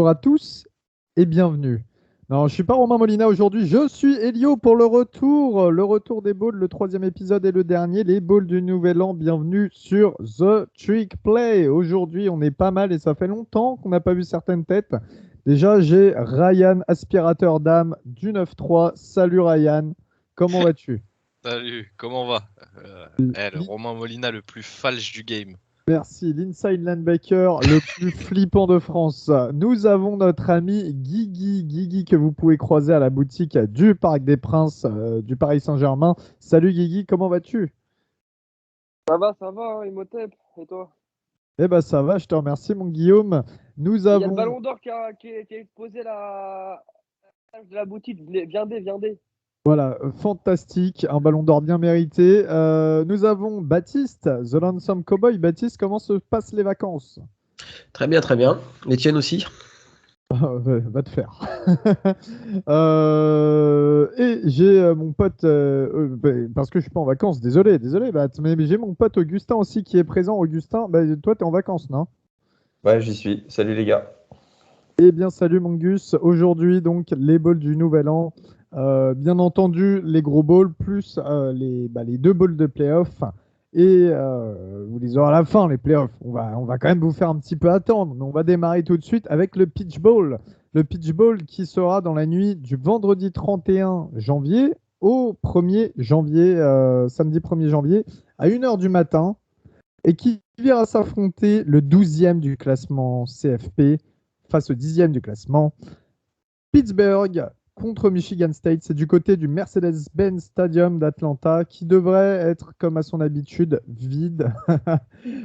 bonjour à tous et bienvenue. Non, je suis pas Romain Molina aujourd'hui, je suis Elio pour le retour des balls, le troisième épisode et le dernier, les balls du nouvel an. Bienvenue sur The Trick Play. Aujourd'hui, on est pas mal et ça fait longtemps qu'on n'a pas vu certaines têtes. Déjà, j'ai Ryan, aspirateur d'âme du 9-3. Salut Ryan, comment vas-tu? Salut, comment va? Le Romain Molina le plus falche du game. Merci, l'inside linebacker le plus flippant de France. Nous avons notre ami Guigui que vous pouvez croiser à la boutique du Parc des Princes du Paris Saint-Germain. Salut Guigui, comment vas-tu? Ça va, Imhotep, et toi? Eh ben ça va, je te remercie mon Guillaume. Nous Il y a le avons, ballon d'or qui est exposé là, de la boutique. Viendez. voilà, fantastique, un ballon d'or bien mérité. Nous avons Baptiste, The Lonesome Cowboy. Baptiste, comment se passent les vacances? Très bien, très bien. Les tiennes aussi. Ouais, va te faire. Et j'ai mon pote, parce que je suis pas en vacances, désolé, Bat, mais j'ai mon pote Augustin aussi qui est présent. Augustin, bah, toi, tu es en vacances, non? Ouais, j'y suis. Salut les gars. Eh bien, salut Mongus. Aujourd'hui, donc, les balls du Nouvel An. Bien entendu, les gros balls plus les deux balls de playoff. Et vous les aurez à la fin, les playoffs. On va quand même vous faire un petit peu attendre. Mais on va démarrer tout de suite avec le pitch ball. Le pitch ball qui sera dans la nuit du vendredi 31 janvier au 1er janvier, samedi 1er janvier, à 1h du matin. Et qui ira s'affronter le 12e du classement CFP face au 10e du classement. Pittsburgh contre Michigan State. C'est du côté du Mercedes-Benz Stadium d'Atlanta qui devrait être, comme à son habitude, vide.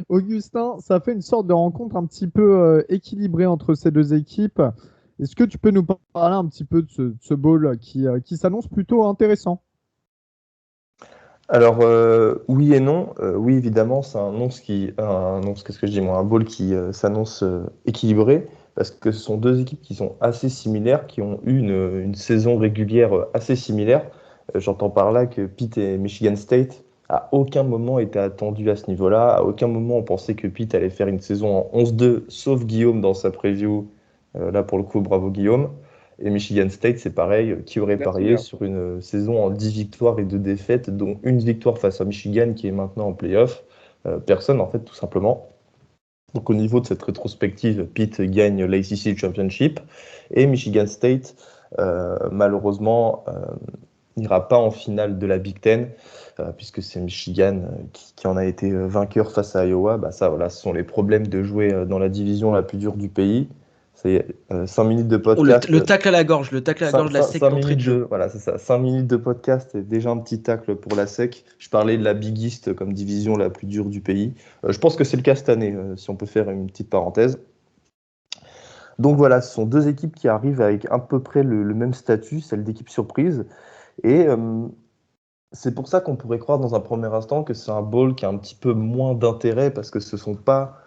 Augustin, ça fait une sorte de rencontre un petit peu équilibrée entre ces deux équipes. Est-ce que tu peux nous parler un petit peu de ce bowl qui s'annonce plutôt intéressant? Alors oui et non. Oui, évidemment, c'est qu'est-ce que je dis moi, un bowl qui s'annonce équilibré parce que ce sont deux équipes qui sont assez similaires, qui ont eu une saison régulière assez similaire. J'entends par là que Pitt et Michigan State à aucun moment étaient attendus à ce niveau-là. À aucun moment on pensait que Pitt allait faire une saison en 11-2, sauf Guillaume dans sa preview. Là pour le coup, bravo Guillaume. Et Michigan State, c'est pareil, qui aurait Merci, parié hein. sur une saison en 10 victoires et 2 défaites, dont une victoire face à Michigan qui est maintenant en playoff. Personne, en fait, tout simplement. Donc au niveau de cette rétrospective, Pitt gagne l'ACC Championship et Michigan State, malheureusement, n'ira pas en finale de la Big Ten, puisque c'est Michigan qui en a été vainqueur face à Iowa. Bah, ça, voilà, ce sont les problèmes de jouer dans la division la plus dure du pays. C'est 5 minutes de podcast. Le tacle à la gorge, de la SEC d'entrée de jeu. Voilà, c'est ça. 5 minutes de podcast et déjà un petit tacle pour la SEC. Je parlais de la Big East comme division la plus dure du pays. Je pense que c'est le cas cette année, si on peut faire une petite parenthèse. Donc voilà, ce sont deux équipes qui arrivent avec à peu près le même statut, celle d'équipe surprise. Et c'est pour ça qu'on pourrait croire dans un premier instant que c'est un bowl qui a un petit peu moins d'intérêt parce que ce ne sont pas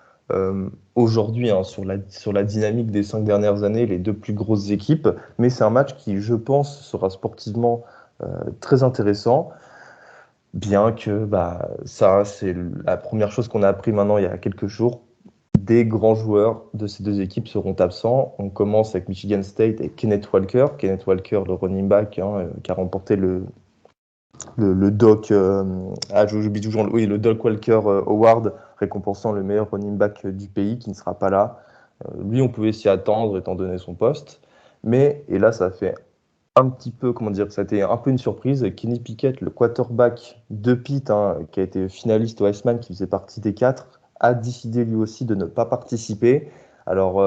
aujourd'hui, sur la dynamique des 5 dernières années, les deux plus grosses équipes, mais c'est un match qui, je pense, sera sportivement très intéressant, bien que ça, c'est la première chose qu'on a appris maintenant il y a quelques jours. Des grands joueurs de ces deux équipes seront absents. On commence avec Michigan State et Kenneth Walker, le running back, qui a remporté le Doc, j'oublie toujours, oui, le Doc Walker Award, récompensant le meilleur running back du pays, qui ne sera pas là. Lui, on pouvait s'y attendre étant donné son poste. Et là, ça fait un petit peu, ça a été un peu une surprise. Kenny Pickett, le quarterback de Pitt, qui a été finaliste au Heisman, qui faisait partie des 4, a décidé lui aussi de ne pas participer. Alors,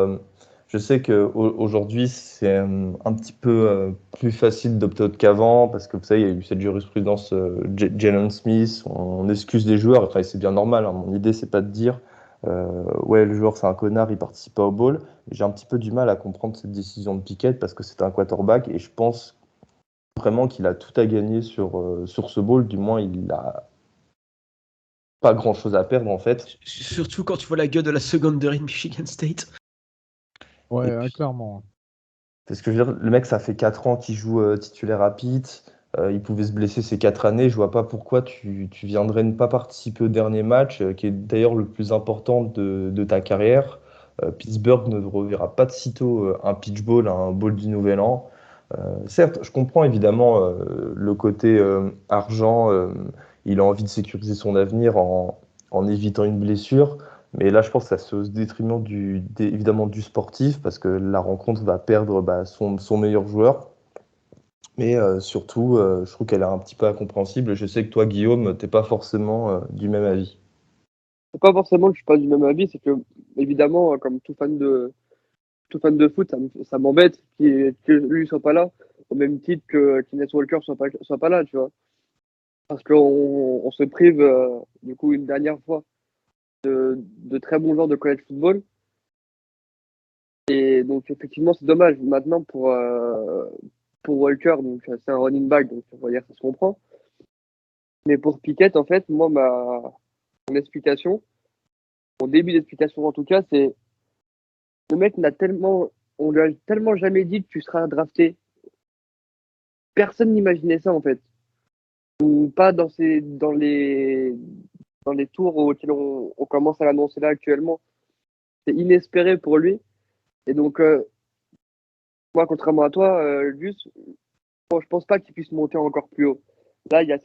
je sais qu'aujourd'hui, c'est un petit peu plus facile d'opt-out qu'avant, parce que vous savez, il y a eu cette jurisprudence Jalen Smith, on excuse les joueurs, enfin, c'est bien normal, hein. Mon idée, c'est pas de dire ouais, le joueur c'est un connard, il participe pas au bowl. J'ai un petit peu du mal à comprendre cette décision de Pickett, parce que c'est un quarterback, et je pense vraiment qu'il a tout à gagner sur ce bowl, du moins il a pas grand chose à perdre en fait. Surtout quand tu vois la gueule de la secondary de Michigan State. Ouais, puis, clairement. parce que je veux dire, le mec, ça fait 4 ans qu'il joue titulaire à Pitt. Il pouvait se blesser ces 4 années. Je vois pas pourquoi tu viendrais ne pas participer au dernier match, qui est d'ailleurs le plus important de ta carrière. Pittsburgh ne reverra pas de sitôt un pitch ball, un ball du Nouvel An. Certes, je comprends évidemment le côté argent. Il a envie de sécuriser son avenir en évitant une blessure. Mais là, je pense que ça se fait au détriment évidemment du sportif, parce que la rencontre va perdre son meilleur joueur. Mais surtout, je trouve qu'elle est un petit peu incompréhensible. Je sais que toi, Guillaume, t'es pas forcément du même avis. C'est pas forcément que je suis pas du même avis, c'est que, évidemment, comme tout fan de foot, ça m'embête que lui soit pas là, au même titre que Kenneth Walker soit pas là, tu vois. Parce qu'on se prive, du coup, une dernière fois de très bons joueurs de college football. Et donc, effectivement, c'est dommage. Maintenant, pour Walker, donc c'est un running back, donc on va dire que ça se comprend. Mais pour Pickett, en fait, moi, mon explication, mon début d'explication en tout cas, c'est le mec on lui a tellement jamais dit que tu seras drafté. Personne n'imaginait ça, en fait. Ou pas dans les tours auxquels on commence à l'annoncer là actuellement. C'est inespéré pour lui. Et donc, moi, contrairement à toi, Gus, bon, je pense pas qu'il puisse monter encore plus haut. Là, il y a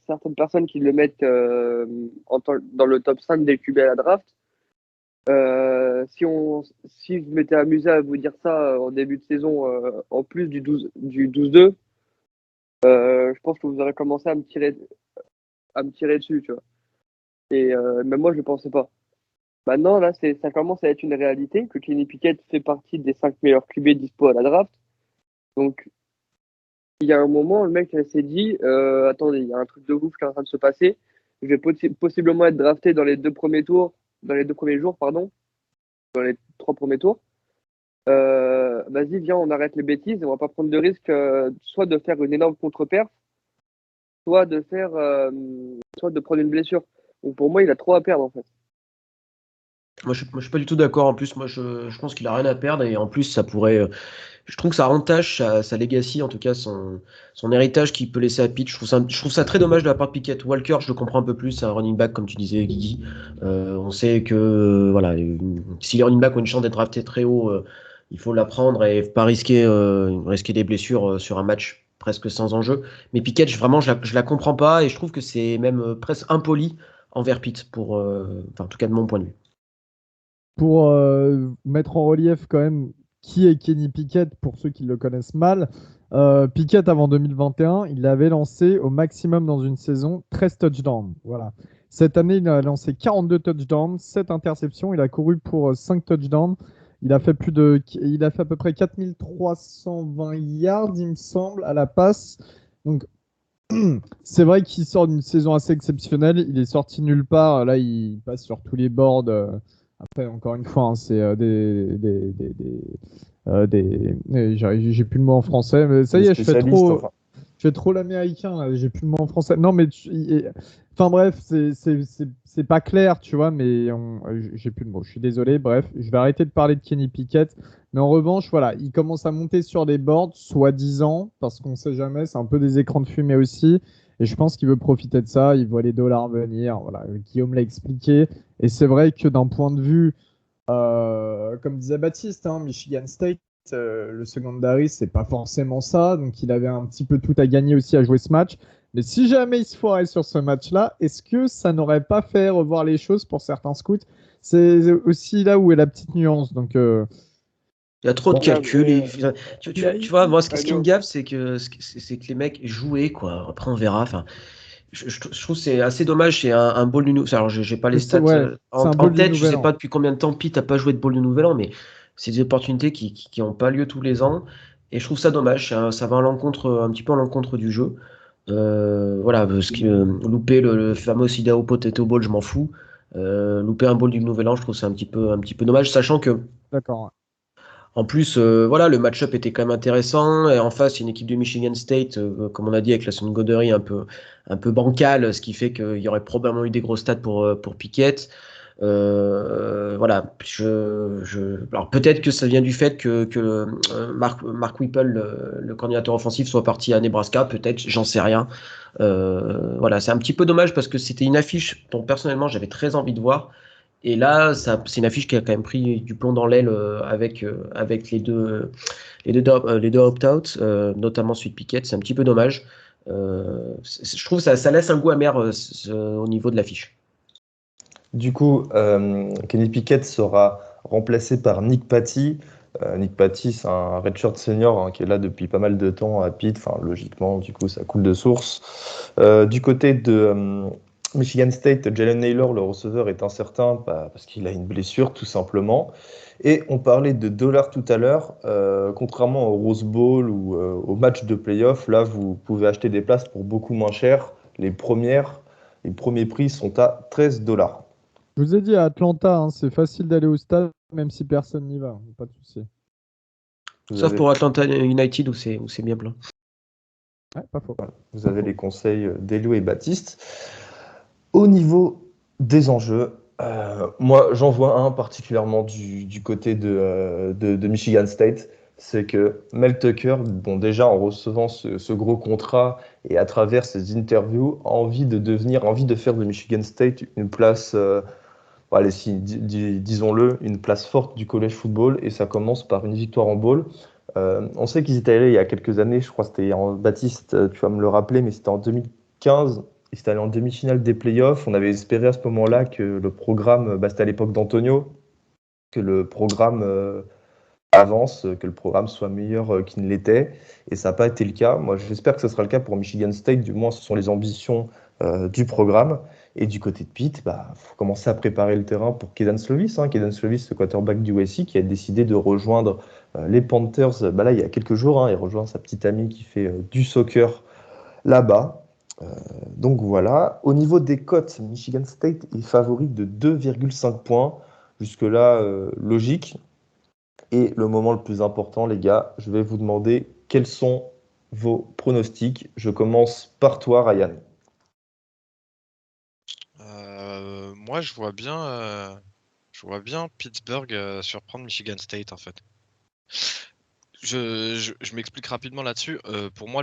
certaines personnes qui le mettent dans le top 5 des QB à la draft. Si je m'étais amusé à vous dire ça en début de saison, en plus du 12-2, je pense que vous aurez commencé à me tirer dessus, tu vois. Et même moi, je ne le pensais pas. Maintenant, là, ça commence à être une réalité que Kenny Pickett fait partie des 5 meilleurs QB dispo à la draft. Donc, il y a un moment, le mec s'est dit attendez, il y a un truc de ouf qui est en train de se passer. Je vais possiblement être drafté dans les 2 premiers jours, pardon, dans les 3 premiers tours. Vas-y, viens, on arrête les bêtises et on va pas prendre de risque, soit de faire une énorme contre-perf, soit de prendre une blessure. Donc pour moi, il a trop à perdre en fait. Moi, je suis pas du tout d'accord. En plus, moi, je pense qu'il a rien à perdre et en plus, ça pourrait. Je trouve que ça entache sa legacy, en tout cas son héritage qu'il peut laisser à Pitt. Je trouve ça très dommage de la part de Pickett. Walker, je le comprends un peu plus, c'est un running back, comme tu disais, Guigui. On sait que voilà, si les running backs ont une chance d'être draftés très haut, il faut l'apprendre et pas risquer des blessures sur un match presque sans enjeu. Mais Pickett, vraiment, je la comprends pas et je trouve que c'est même presque impoli envers Pitt, en tout cas de mon point de vue. Pour mettre en relief quand même qui est Kenny Pickett, pour ceux qui le connaissent mal, Pickett avant 2021, il avait lancé au maximum dans une saison 13 touchdowns. Voilà. Cette année, il a lancé 42 touchdowns, 7 interceptions, il a couru pour 5 touchdowns. Il a fait à peu près 4320 yards, il me semble, à la passe. Donc, c'est vrai qu'il sort d'une saison assez exceptionnelle. Il est sorti nulle part. Là, il passe sur tous les boards. Après, encore une fois, hein, c'est j'ai plus le mot en français, mais ça y est, je fais trop l'américain, là, j'ai plus le mot en français. Non, mais enfin bref, c'est pas clair, tu vois, mais j'ai plus le mot. Je suis désolé. Bref, je vais arrêter de parler de Kenny Pickett. Mais en revanche, voilà, il commence à monter sur des boards, soi-disant, parce qu'on sait jamais, c'est un peu des écrans de fumée aussi. Et je pense qu'il veut profiter de ça, il voit les dollars venir. Voilà, Guillaume l'a expliqué. Et c'est vrai que d'un point de vue, comme disait Baptiste, hein, Michigan State, le secondary, c'est pas forcément ça. Donc il avait un petit peu tout à gagner aussi à jouer ce match. Mais si jamais il se foirait sur ce match-là, est-ce que ça n'aurait pas fait revoir les choses pour certains scouts? C'est aussi là où est la petite nuance. Donc, il y a trop de calculs. Tu vois, moi, ce qui me gaffe, c'est que les mecs jouaient, quoi. Après, on verra. Enfin, je trouve que c'est assez dommage. C'est un ball du nouvel. Alors, j'ai pas les stats en tête. Je sais pas depuis combien de temps Pitt n'a pas joué de ball du nouvel an, mais c'est des opportunités qui n'ont pas lieu tous les ans. Et je trouve ça dommage. Ça va un petit peu à l'encontre du jeu. Voilà, parce que louper le fameux Idaho Potato Bowl, je m'en fous. Louper un ball du nouvel an, je trouve c'est un petit peu dommage, sachant que. D'accord. En plus, voilà, le match-up était quand même intéressant. Et en face, il y a une équipe de Michigan State, comme on a dit, avec la secondaire un peu bancale, ce qui fait qu'il y aurait probablement eu des gros stats pour Pickett. Voilà. Alors peut-être que ça vient du fait que Mark Whipple, le coordinateur offensif, soit parti à Nebraska. Peut-être, j'en sais rien. Voilà, c'est un petit peu dommage parce que c'était une affiche dont personnellement j'avais très envie de voir. Et là, c'est une affiche qui a quand même pris du plomb dans l'aile avec les deux opt-out, notamment celui de Pickett. C'est un petit peu dommage. Je trouve que ça laisse un goût amer au niveau de l'affiche. Du coup, Kenny Pickett sera remplacé par Nick Patty. Nick Patty, c'est un redshirt senior qui est là depuis pas mal de temps à Pitt. Enfin, logiquement, du coup, ça coule de source. Du côté de Michigan State, Jalen Naylor, le receveur, est incertain parce qu'il a une blessure, tout simplement. Et on parlait de dollars tout à l'heure. Contrairement au Rose Bowl ou au match de playoff, là, vous pouvez acheter des places pour beaucoup moins cher. Les premiers prix sont à $13. Je vous ai dit à Atlanta, hein, c'est facile d'aller au stade, même si personne n'y va. Pas de souci. Sauf pour Atlanta United où c'est bien plein. Ouais, pas faux. Vous avez les conseils d'Elio et Baptiste. Au niveau des enjeux, moi j'en vois un particulièrement du côté de Michigan State, c'est que Mel Tucker, bon, déjà en recevant ce gros contrat et à travers ses interviews, a envie de faire de Michigan State une place, allez, disons-le, une place forte du college football, et ça commence par une victoire en bowl. On sait qu'ils étaient allés il y a quelques années, je crois que c'était Baptiste, tu vas me le rappeler, mais c'était en 2015. Ils étaient allés en demi-finale des playoffs. On avait espéré à ce moment-là que le programme, c'était à l'époque d'Antonio, que le programme avance, que le programme soit meilleur qu'il ne l'était. Et ça n'a pas été le cas. Moi, j'espère que ce sera le cas pour Michigan State. Du moins, ce sont les ambitions du programme. Et du côté de Pitt, faut commencer à préparer le terrain pour Kedon Slovis. Kedon Slovis, le quarterback du USC, qui a décidé de rejoindre les Panthers là, il y a quelques jours. Il rejoint sa petite amie qui fait du soccer là-bas. Donc voilà. Au niveau des cotes, Michigan State est favori de 2,5 points. Jusque-là, logique. Et le moment le plus important, les gars, je vais vous demander quels sont vos pronostics. Je commence par toi, Ryan. Moi, je vois bien Pittsburgh surprendre Michigan State, en fait. Je m'explique rapidement là-dessus. Pour moi,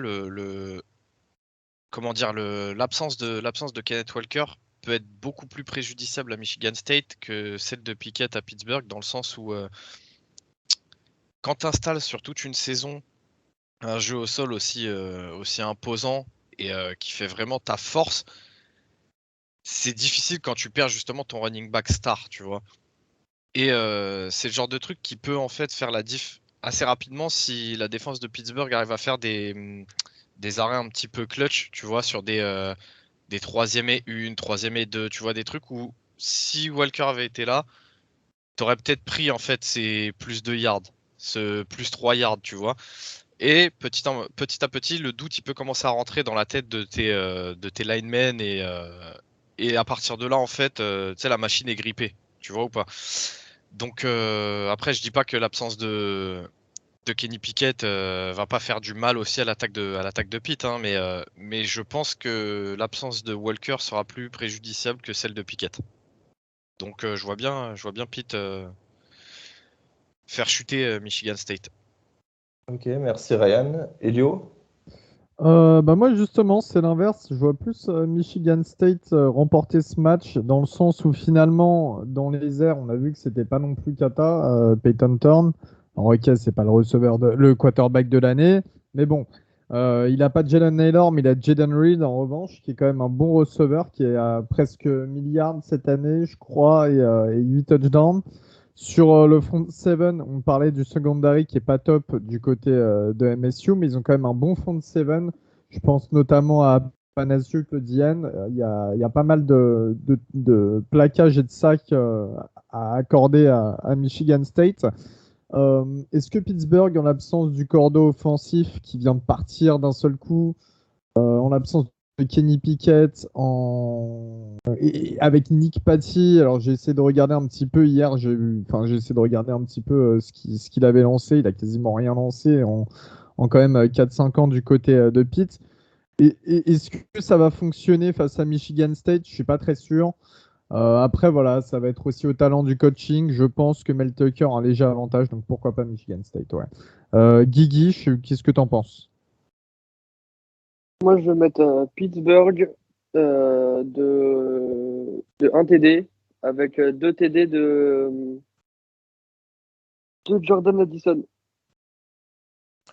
comment dire, l'absence de Kenneth Walker peut être beaucoup plus préjudiciable à Michigan State que celle de Pickett à Pittsburgh, dans le sens où quand tu installes sur toute une saison un jeu au sol aussi imposant et qui fait vraiment ta force, c'est difficile quand tu perds justement ton running back star, tu vois. Et c'est le genre de truc qui peut en fait faire la diff assez rapidement si la défense de Pittsburgh arrive à faire des arrêts un petit peu clutch, tu vois, sur des 3e et 1, 3e et 2, tu vois, des trucs où si Walker avait été là, t'aurais peut-être pris en fait ces plus 2 yards, ce plus 3 yards, tu vois. Et petit à petit, le doute il peut commencer à rentrer dans la tête de tes linemen et à partir de là, en fait, tu sais, la machine est grippée, tu vois ou pas. Donc après, je dis pas que l'absence de Kenny Pickett va pas faire du mal aussi à l'attaque de Pitt, hein, mais je pense que l'absence de Walker sera plus préjudiciable que celle de Pickett. Donc je vois bien Pitt faire chuter Michigan State. Ok, merci Ryan. Elio? Moi justement c'est l'inverse, je vois plus Michigan State remporter ce match dans le sens où finalement dans les airs on a vu que c'était pas non plus cata, Peyton Turn. Alors ok c'est pas le quarterback de l'année, mais bon il a pas Jalen Naylor mais il a Jaden Reed en revanche qui est quand même un bon receveur qui est à presque milliard cette année je crois et 8 touchdowns. Sur le front 7, on parlait du secondary qui est pas top du côté de MSU, mais ils ont quand même un bon front 7. Je pense notamment à Panasiuk, le DN. Il y a pas mal de plaquages et de sacs à accorder à Michigan State. Est-ce que Pittsburgh, en l'absence du cordeau offensif qui vient de partir d'un seul coup, en l'absence de Kenny Pickett, et avec Nick Patty, alors j'ai essayé de regarder un petit peu hier, j'ai essayé de regarder un petit peu ce qu'il avait lancé, il a quasiment rien lancé en quand même 4-5 ans du côté de Pitt. Est-ce que ça va fonctionner face à Michigan State? Je suis pas très sûr. Après, voilà, ça va être aussi au talent du coaching. Je pense que Mel Tucker a un léger avantage, donc pourquoi pas Michigan State, ouais. Guigui, qu'est-ce que t'en penses? Moi, je vais mettre Pittsburgh de 1 TD avec 2 TD de Jordan Addison.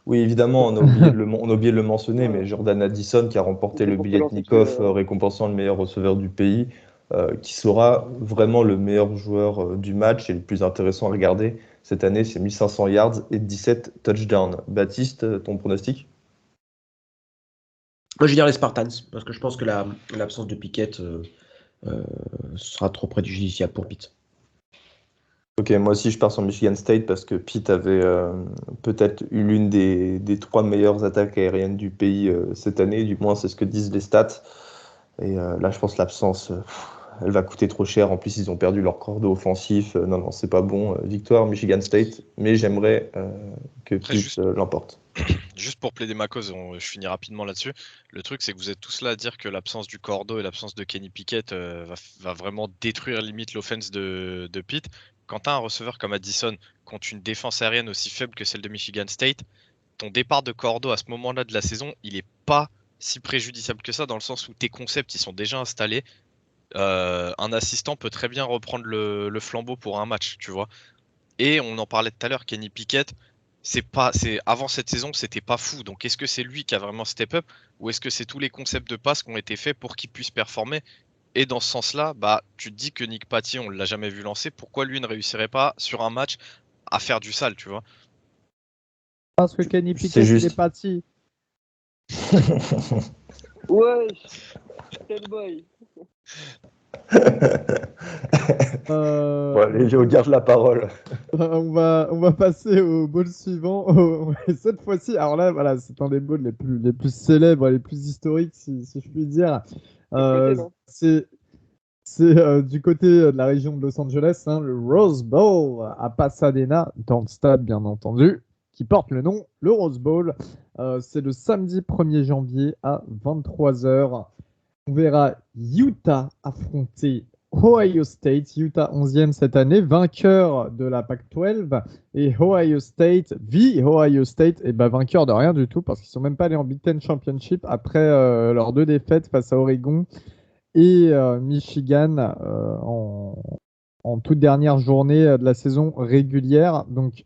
Oui, évidemment, on a oublié de le mentionner, Ouais. mais Jordan Addison qui a remporté C'est le pour te Biletnikoff lancer, récompensant le meilleur receveur du pays, qui sera vraiment le meilleur joueur du match et le plus intéressant à regarder cette année. C'est 1500 yards et 17 touchdowns. Baptiste, ton pronostic? Moi, je vais dire les Spartans, parce que je pense que l'absence de Pickett sera trop préjudiciable pour Pitt. Ok, moi aussi je pars sur Michigan State parce que Pitt avait peut-être eu l'une des 3 meilleures attaques aériennes du pays cette année, du moins c'est ce que disent les stats. Et là je pense que l'absence, elle va coûter trop cher. En plus ils ont perdu leur cordeau offensif. Non, non, c'est pas bon. Victoire Michigan State, mais j'aimerais que Après, Pitt l'emporte. juste pour plaider ma cause, je finis rapidement là-dessus. Le truc, c'est que vous êtes tous là à dire que l'absence du cordeau et l'absence de Kenny Pickett va vraiment détruire limite l'offense de Pitt. Quand tu as un receveur comme Addison contre une défense aérienne aussi faible que celle de Michigan State, ton départ de cordeau à ce moment-là de la saison, il est pas si préjudiciable que ça, dans le sens où tes concepts ils sont déjà installés. Un assistant peut très bien reprendre le flambeau pour un match, tu vois. Et on en parlait tout à l'heure, Kenny Pickett, avant cette saison, c'était pas fou. Donc est-ce que c'est lui qui a vraiment step up ou est-ce que c'est tous les concepts de passe qui ont été faits pour qu'il puisse performer? Et dans ce sens-là, bah tu te dis que Nick Patty, on l'a jamais vu lancer. Pourquoi lui ne réussirait pas sur un match à faire du sale, tu vois? Parce que Kenny C'est Pickett, il est juste. parti. Ouais, quel boy. Bon, allez, je garde la parole. On va passer au bowl suivant. Et cette fois-ci, alors là, voilà, c'est un des bowls les plus célèbres, les plus historiques, si je puis dire. Côté, non C'est du côté de la région de Los Angeles, hein, le Rose Bowl à Pasadena, dans le stade bien entendu, qui porte le nom, le Rose Bowl. C'est le samedi 1er janvier à 23h. On verra Utah affronter Ohio State. Utah 11e cette année, vainqueur de la Pac-12. Et Ohio State, Ohio State, et ben vainqueur de rien du tout parce qu'ils sont même pas allés en Big Ten Championship après leurs 2 défaites face à Oregon et Michigan en toute dernière journée de la saison régulière. Donc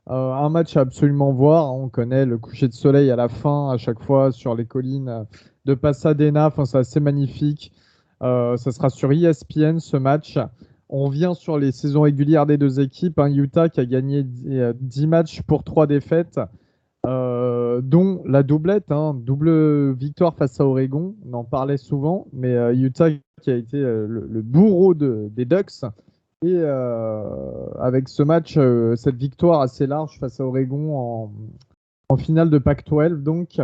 un match à absolument voir. On connaît le coucher de soleil à la fin, à chaque fois sur les collines de Pasadena. Enfin, c'est assez magnifique. Ça sera sur ESPN ce match. On revient sur les saisons régulières des 2 équipes. Hein. Utah qui a gagné 10 matchs pour 3 défaites, dont la doublette, hein, double victoire face à Oregon. On en parlait souvent, mais Utah qui a été le bourreau des Ducks. Et avec ce match, cette victoire assez large face à Oregon en finale de Pac-12. Donc,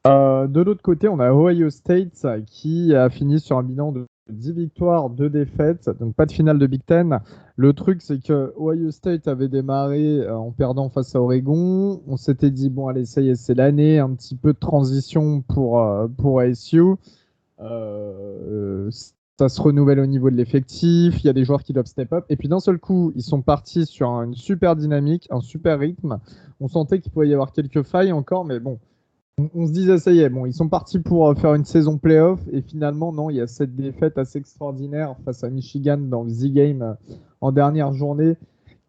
de l'autre côté, on a Ohio State qui a fini sur un bilan de 10 victoires, 2 défaites, donc pas de finale de Big Ten. Le truc, c'est que Ohio State avait démarré en perdant face à Oregon. On s'était dit, bon, allez, ça y est, c'est l'année, un petit peu de transition pour ASU. Ça se renouvelle au niveau de l'effectif, il y a des joueurs qui doivent step up. Et puis d'un seul coup, ils sont partis sur une super dynamique, un super rythme. On sentait qu'il pouvait y avoir quelques failles encore, mais bon, on se disait, ça y est, bon, ils sont partis pour faire une saison playoff. Et finalement, non, il y a cette défaite assez extraordinaire face à Michigan dans le Z-Game en dernière journée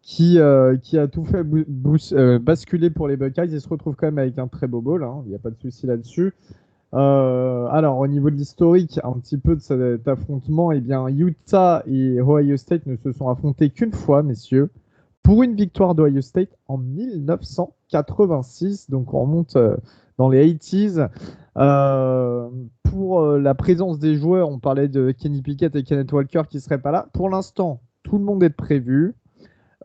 qui a tout fait basculer pour les Buckeyes. Ils se retrouvent quand même avec un très beau bowl, hein, il n'y a pas de souci là-dessus. Alors, au niveau de l'historique, un petit peu de cet affrontement, eh bien, Utah et Ohio State ne se sont affrontés qu'une fois, messieurs, pour une victoire d'Ohio State en 1986. Donc, on remonte dans les 80s. Pour la présence des joueurs, on parlait de Kenny Pickett et Kenneth Walker qui ne seraient pas là. Pour l'instant, tout le monde est prévu.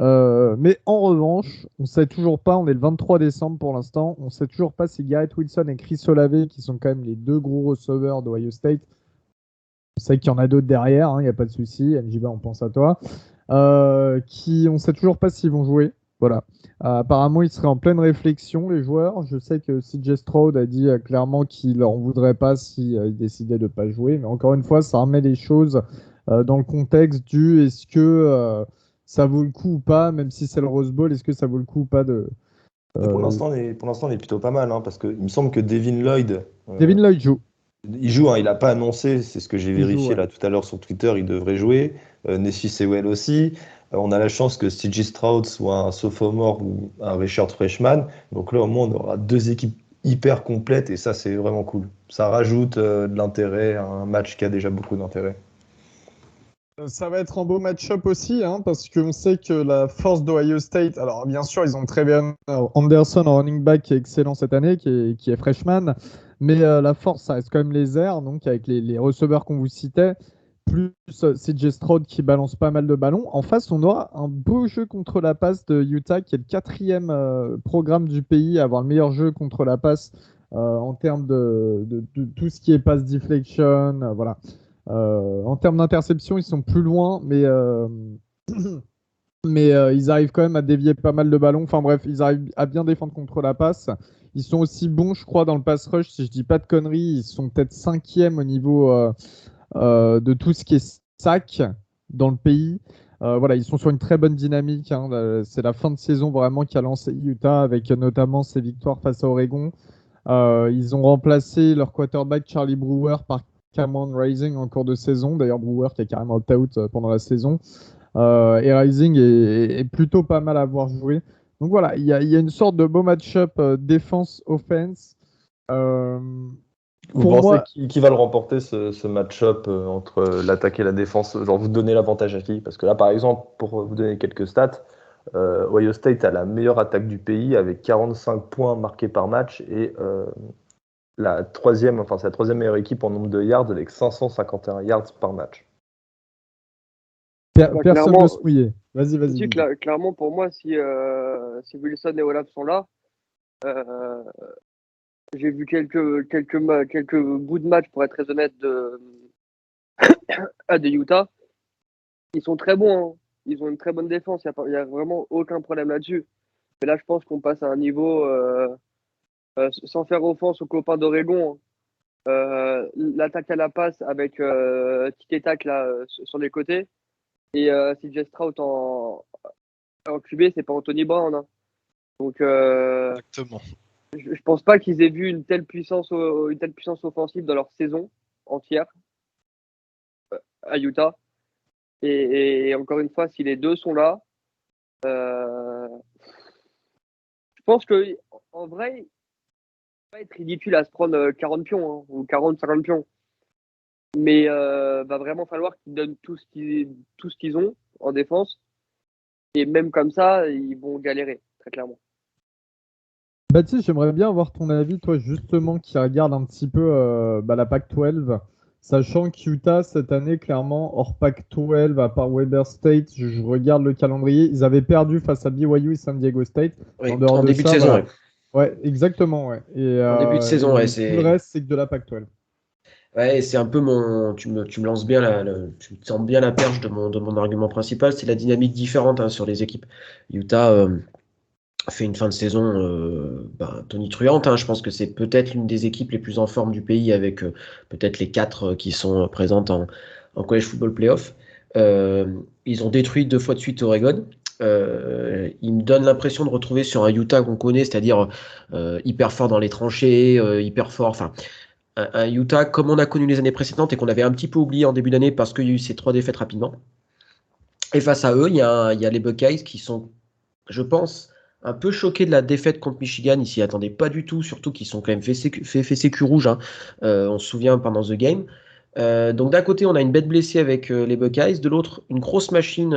Mais en revanche, on ne sait toujours pas, on est le 23 décembre pour l'instant, on ne sait toujours pas si Garrett Wilson et Chris Olave, qui sont quand même les 2 gros receveurs d'Ohio State, on sait qu'il y en a d'autres derrière, il n'y a pas de souci, NJBA, on pense à toi, on ne sait toujours pas s'ils vont jouer. Voilà. Apparemment, ils seraient en pleine réflexion, les joueurs. Je sais que CJ Stroud a dit clairement qu'il n'en voudrait pas s'ils décidaient de ne pas jouer, mais encore une fois, ça remet les choses dans le contexte du est-ce que ça vaut le coup ou pas, même si c'est le Rose Bowl, est-ce que ça vaut le coup ou pas de. Pour l'instant, on est plutôt pas mal, hein, parce qu'il me semble que Devin Lloyd. Devin Lloyd joue. Il joue, hein, il n'a pas annoncé, c'est ce que j'ai Il vérifié joue, ouais. là tout à l'heure sur Twitter, il devrait jouer. Nessie Sewell aussi. On a la chance que CJ Stroud soit un sophomore ou un redshirt freshman. Donc là, au moins, on aura deux équipes hyper complètes et ça, c'est vraiment cool. Ça rajoute de l'intérêt à un match qui a déjà beaucoup d'intérêt. Ça va être un beau match-up aussi, hein, parce qu'on sait que la force d'Ohio State, alors bien sûr, ils ont très bien Anderson en running back qui est excellent cette année, qui est freshman, mais la force, ça reste quand même les airs, donc avec les receveurs qu'on vous citait, plus CJ Stroud qui balance pas mal de ballons. En face, on aura un beau jeu contre la passe de Utah, qui est le quatrième programme du pays à avoir le meilleur jeu contre la passe en termes de tout ce qui est pass deflection, voilà. En termes d'interception, ils sont plus loin, mais ils arrivent quand même à dévier pas mal de ballons. Enfin bref, ils arrivent à bien défendre contre la passe. Ils sont aussi bons, je crois, dans le pass rush. Si je dis pas de conneries, ils sont peut-être cinquième au niveau de tout ce qui est sac dans le pays. Voilà, ils sont sur une très bonne dynamique, hein. C'est la fin de saison vraiment qui a lancé Utah avec notamment ses victoires face à Oregon. Ils ont remplacé leur quarterback Charlie Brewer par Cameron Rising en cours de saison. D'ailleurs, Brewer qui a carrément opt-out pendant la saison. Et Rising est plutôt pas mal à voir jouer. Donc voilà, il y a une sorte de beau match-up défense-offense. Vous Pour pensez moi, qui va le remporter ce match-up entre l'attaque et la défense? Genre, vous donnez l'avantage à qui? Parce que là, par exemple, pour vous donner quelques stats, Ohio State a la meilleure attaque du pays avec 45 points marqués par match et c'est la troisième meilleure équipe en nombre de yards avec 551 yards par match. personne ne Clairement, veut se mouiller. Vas-y, vas-y. si, Guigui. clairement, pour moi, si Wilson et Olaf sont là, euh, j'ai vu quelques bouts de match, pour être très honnête, de Utah. Ils sont très bons, hein. Ils ont une très bonne défense. Il y a vraiment aucun problème là-dessus. Mais là, je pense qu'on passe à un niveau, sans faire offense aux copains d'Oregon, hein. L'attaque à la passe avec Tic Tac là sur les côtés et CJ Stroud en QB, c'est pas Anthony Brown, hein. Donc Exactement. je pense pas qu'ils aient vu une telle puissance offensive dans leur saison entière à Utah. Et encore une fois, si les deux sont là, euh, je pense que en vrai, il va être ridicule à se prendre 40 pions, hein, ou 40-50 pions. Mais va vraiment falloir qu'ils donnent tout ce qu'ils ont en défense. Et même comme ça, ils vont galérer, très clairement. Baptiste, j'aimerais bien avoir ton avis, toi justement, qui regarde un petit peu la Pac-12, sachant qu'Utah, cette année, clairement, hors Pac-12, à part Weber State, je regarde le calendrier, ils avaient perdu face à BYU et San Diego State. Oui, En dehors en de début de ça, saison, voilà. ouais. Ouais, exactement, ouais. En début de saison, ouais, et tout le reste, c'est que de la Pac-12. Ouais, c'est un peu mon. Tu me lances bien tu me tends bien la perche de mon argument principal. C'est la dynamique différente, hein, sur les équipes. Utah fait une fin de saison tonitruante, hein. Je pense que c'est peut-être l'une des équipes les plus en forme du pays avec peut-être les quatre qui sont présentes en College Football Playoff. Euh, Ils ont détruit 2 fois de suite Oregon. Ils me donnent l'impression de retrouver sur un Utah qu'on connaît, c'est-à-dire hyper fort dans les tranchées, hyper fort. Enfin, un Utah comme on a connu les années précédentes et qu'on avait un petit peu oublié en début d'année parce qu'il y a eu ces 3 défaites rapidement. Et face à eux, il y a les Buckeyes qui sont, je pense, un peu choqués de la défaite contre Michigan. Ils s'y attendaient pas du tout, surtout qu'ils sont quand même fait sécu rouge, hein. On se souvient pendant The Game. Donc d'un côté, on a une bête blessée avec les Buckeyes, de l'autre, une grosse machine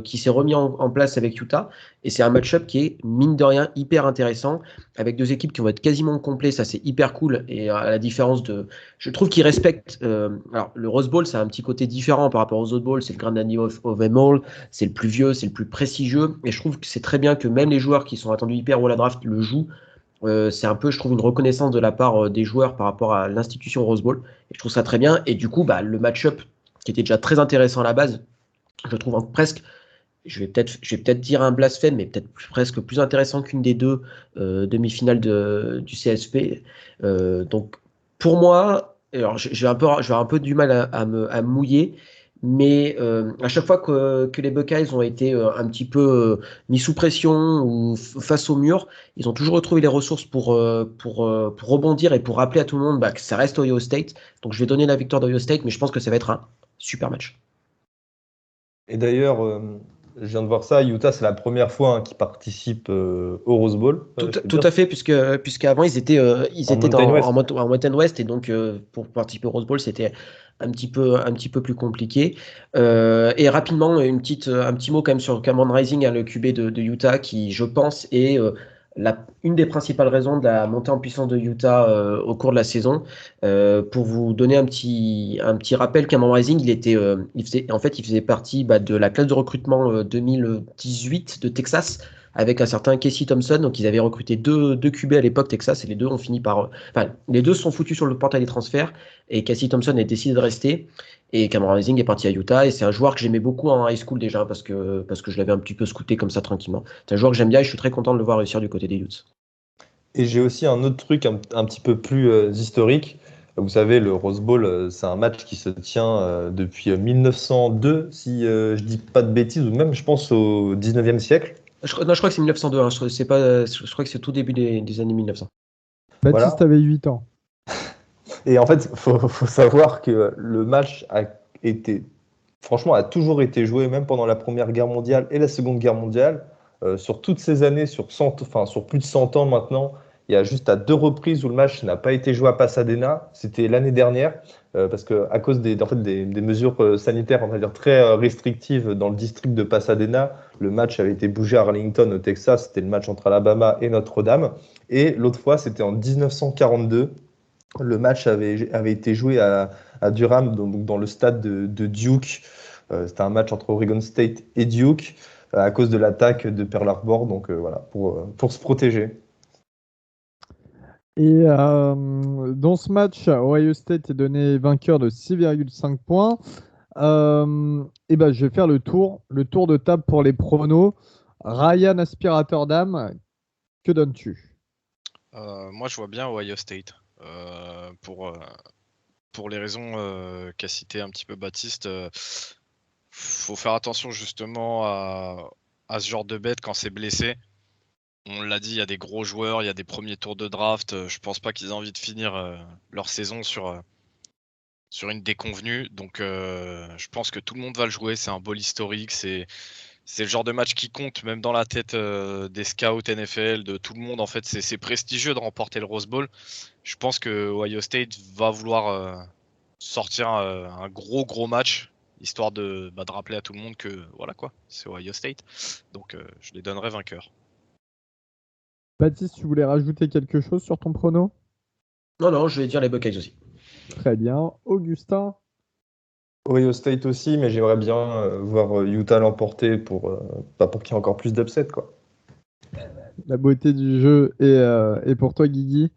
qui s'est remis en place avec Utah. Et c'est un match-up qui est, mine de rien, hyper intéressant, avec deux équipes qui vont être quasiment complets. Ça, c'est hyper cool. Et à la différence de... Je trouve qu'ils respectent... alors, le Rose Bowl, ça a un petit côté différent par rapport aux autres bowls. C'est le Granddaddy of them all. C'est le plus vieux, c'est le plus prestigieux. Et je trouve que c'est très bien que même les joueurs qui sont attendus hyper haut à la draft le jouent. C'est un peu, je trouve, une reconnaissance de la part des joueurs par rapport à l'institution Rose Bowl. Et je trouve ça très bien. Et du coup, le match-up, qui était déjà très intéressant à la base, je le trouve presque, je vais peut-être dire un blasphème, mais peut-être presque plus intéressant qu'une des deux demi-finales du CSP. Donc, pour moi, alors j'ai un peu du mal à me mouiller, Mais à chaque fois que les Buckeyes ont été un petit peu mis sous pression ou face au mur, ils ont toujours retrouvé les ressources pour rebondir et pour rappeler à tout le monde que ça reste Ohio State. Donc je vais donner la victoire d'Ohio State, mais je pense que ça va être un super match. Et d'ailleurs, je viens de voir ça, Utah, c'est la première fois qui participe au Rose Bowl. Je peux Tout dire, à fait, puisqu'avant ils en étaient Mountain West. en Mountain West, et donc pour participer au Rose Bowl, c'était un petit peu plus compliqué. Et rapidement, un petit mot quand même sur Cameron Rising, le QB de Utah, qui je pense est une des principales raisons de la montée en puissance de Utah au cours de la saison. Pour vous donner un petit rappel, Cameron Rising, il faisait partie de la classe de recrutement 2018 de Texas, avec un certain Casey Thompson. Donc, ils avaient recruté deux QB à l'époque, Texas, et les deux ont fini par. Enfin, les deux se sont foutus sur le portail des transferts, et Casey Thompson a décidé de rester. Et Cameron Rising est parti à Utah, et c'est un joueur que j'aimais beaucoup en high school déjà, parce que je l'avais un petit peu scouté comme ça tranquillement. C'est un joueur que j'aime bien, et je suis très content de le voir réussir du côté des Utes. Et j'ai aussi un autre truc un petit peu plus historique. Vous savez, le Rose Bowl, c'est un match qui se tient depuis 1902, si je dis pas de bêtises, ou même, je pense, au 19e siècle. Non, je crois que c'est 1902, hein. Je crois que c'est tout début des années 1900. Baptiste Voilà. avait 8 ans. Et en fait, faut savoir que le match a toujours été joué, même pendant la Première Guerre mondiale et la Seconde Guerre mondiale. Sur toutes ces années, sur plus de 100 ans maintenant, il y a juste à 2 reprises où le match n'a pas été joué à Pasadena. C'était l'année dernière, parce qu'à cause des mesures sanitaires, on va dire très restrictives dans le district de Pasadena, le match avait été bougé à Arlington, au Texas. C'était le match entre Alabama et Notre-Dame. Et l'autre fois, c'était en 1942. Le match avait été joué à Durham, donc dans le stade de Duke. C'était un match entre Oregon State et Duke à cause de l'attaque de Pearl Harbor, donc voilà, pour se protéger. Et dans ce match, Ohio State est donné vainqueur de 6,5 points. Et ben, je vais faire le tour de table pour les pronos. Ryan Aspirateur d'âme, que donnes-tu? Moi, je vois bien Ohio State. Pour les raisons qu'a cité un petit peu Baptiste, faut faire attention justement à ce genre de bête quand c'est blessé. On l'a dit, il y a des gros joueurs, il y a des premiers tours de draft. Je pense pas qu'ils aient envie de finir leur saison sur une déconvenue. Donc, je pense que tout le monde va le jouer. C'est un bowl historique. C'est le genre de match qui compte, même dans la tête des scouts NFL, de tout le monde. En fait, c'est prestigieux de remporter le Rose Bowl. Je pense que Ohio State va vouloir sortir un gros match, histoire de rappeler à tout le monde que voilà quoi, c'est Ohio State. Donc, je les donnerai vainqueurs. Baptiste, tu voulais rajouter quelque chose sur ton prono? Non, je vais dire les Buckeyes aussi. Très bien. Augustin? Ohio State aussi, mais j'aimerais bien voir Utah l'emporter pour qu'il y ait encore plus d'upset, quoi. La beauté du jeu. Et pour toi, Guigui?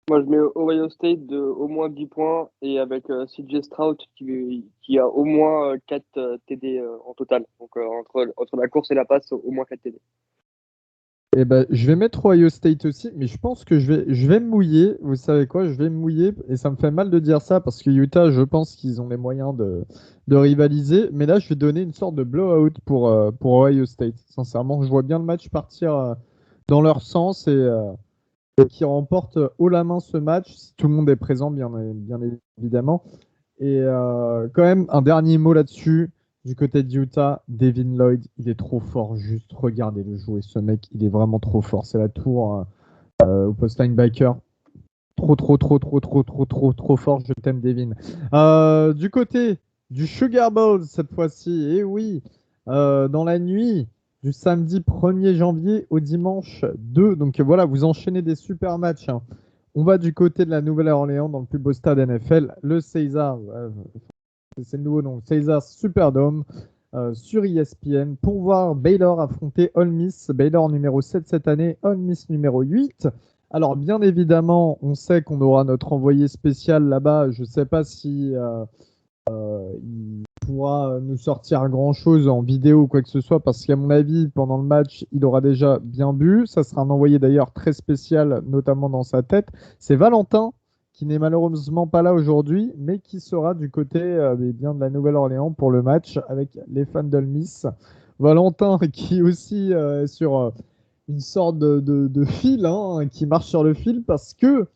Moi, je mets Ohio State de au moins 10 points et avec CJ Stroud qui a au moins 4 TD en total. Donc, entre la course et la passe, au moins 4 TD. Eh ben, je vais mettre Ohio State aussi, mais je pense que je vais me mouiller. Vous savez quoi? Je vais me mouiller et ça me fait mal de dire ça parce que Utah, je pense qu'ils ont les moyens de rivaliser. Mais là, je vais donner une sorte de blowout pour Ohio State. Sincèrement, je vois bien le match partir dans leur sens et qui remporte haut la main ce match si tout le monde est présent, bien évidemment. Et quand même, un dernier mot là-dessus. Du côté de Utah, Devin Lloyd, il est trop fort. Juste regardez-le jouer. Ce mec, il est vraiment trop fort. C'est la tour au post linebacker. Trop fort. Je t'aime, Devin. Du côté du Sugar Bowl, cette fois-ci, et oui, dans la nuit du samedi 1er janvier au dimanche 2. Donc voilà, vous enchaînez des super matchs. Hein. On va du côté de la Nouvelle-Orléans, dans le plus beau stade NFL, le Caesars. C'est le nouveau nom, Caesars Superdome sur ESPN pour voir Baylor affronter Ole Miss. Baylor numéro 7 cette année, Ole Miss numéro 8. Alors bien évidemment, on sait qu'on aura notre envoyé spécial là-bas. Je ne sais pas si il pourra nous sortir grand-chose en vidéo ou quoi que ce soit parce qu'à mon avis, pendant le match, il aura déjà bien bu. Ça sera un envoyé d'ailleurs très spécial, notamment dans sa tête. C'est Valentin qui n'est malheureusement pas là aujourd'hui, mais qui sera du côté bien de la Nouvelle-Orléans pour le match avec les fans d'Ole Miss. Valentin qui est aussi sur une sorte de fil, hein, qui marche sur le fil parce que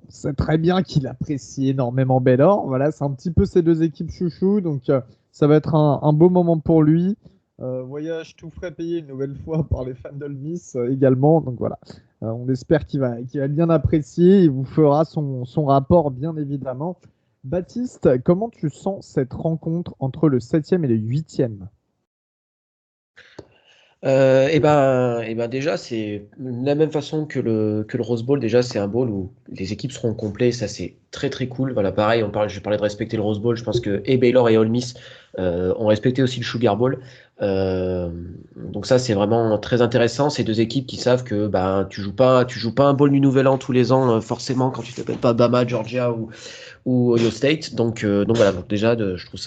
on sait très bien qu'il apprécie énormément Baylor. Voilà, c'est un petit peu ces deux équipes chouchou, donc ça va être un beau moment pour lui. Voyage tout frais payé une nouvelle fois par les fans d'Ole Miss également. Donc voilà, on espère qu'il va bien apprécier. Il vous fera son rapport, bien évidemment. Baptiste, comment tu sens cette rencontre entre le 7e et le 8e? Déjà, c'est de la même façon que le Rose Bowl. Déjà, c'est un bowl où les équipes seront complets. Ça, c'est très très cool. Voilà, pareil, je parlais de respecter le Rose Bowl. Je pense que et Baylor et Ole Miss ont respecté aussi le Sugar Bowl. Donc ça, c'est vraiment très intéressant. Ces deux équipes qui savent que tu joues pas un bowl du Nouvel An tous les ans forcément quand tu t'appelles pas Bama, Georgia ou Ohio State. Donc voilà. Donc déjà, je trouve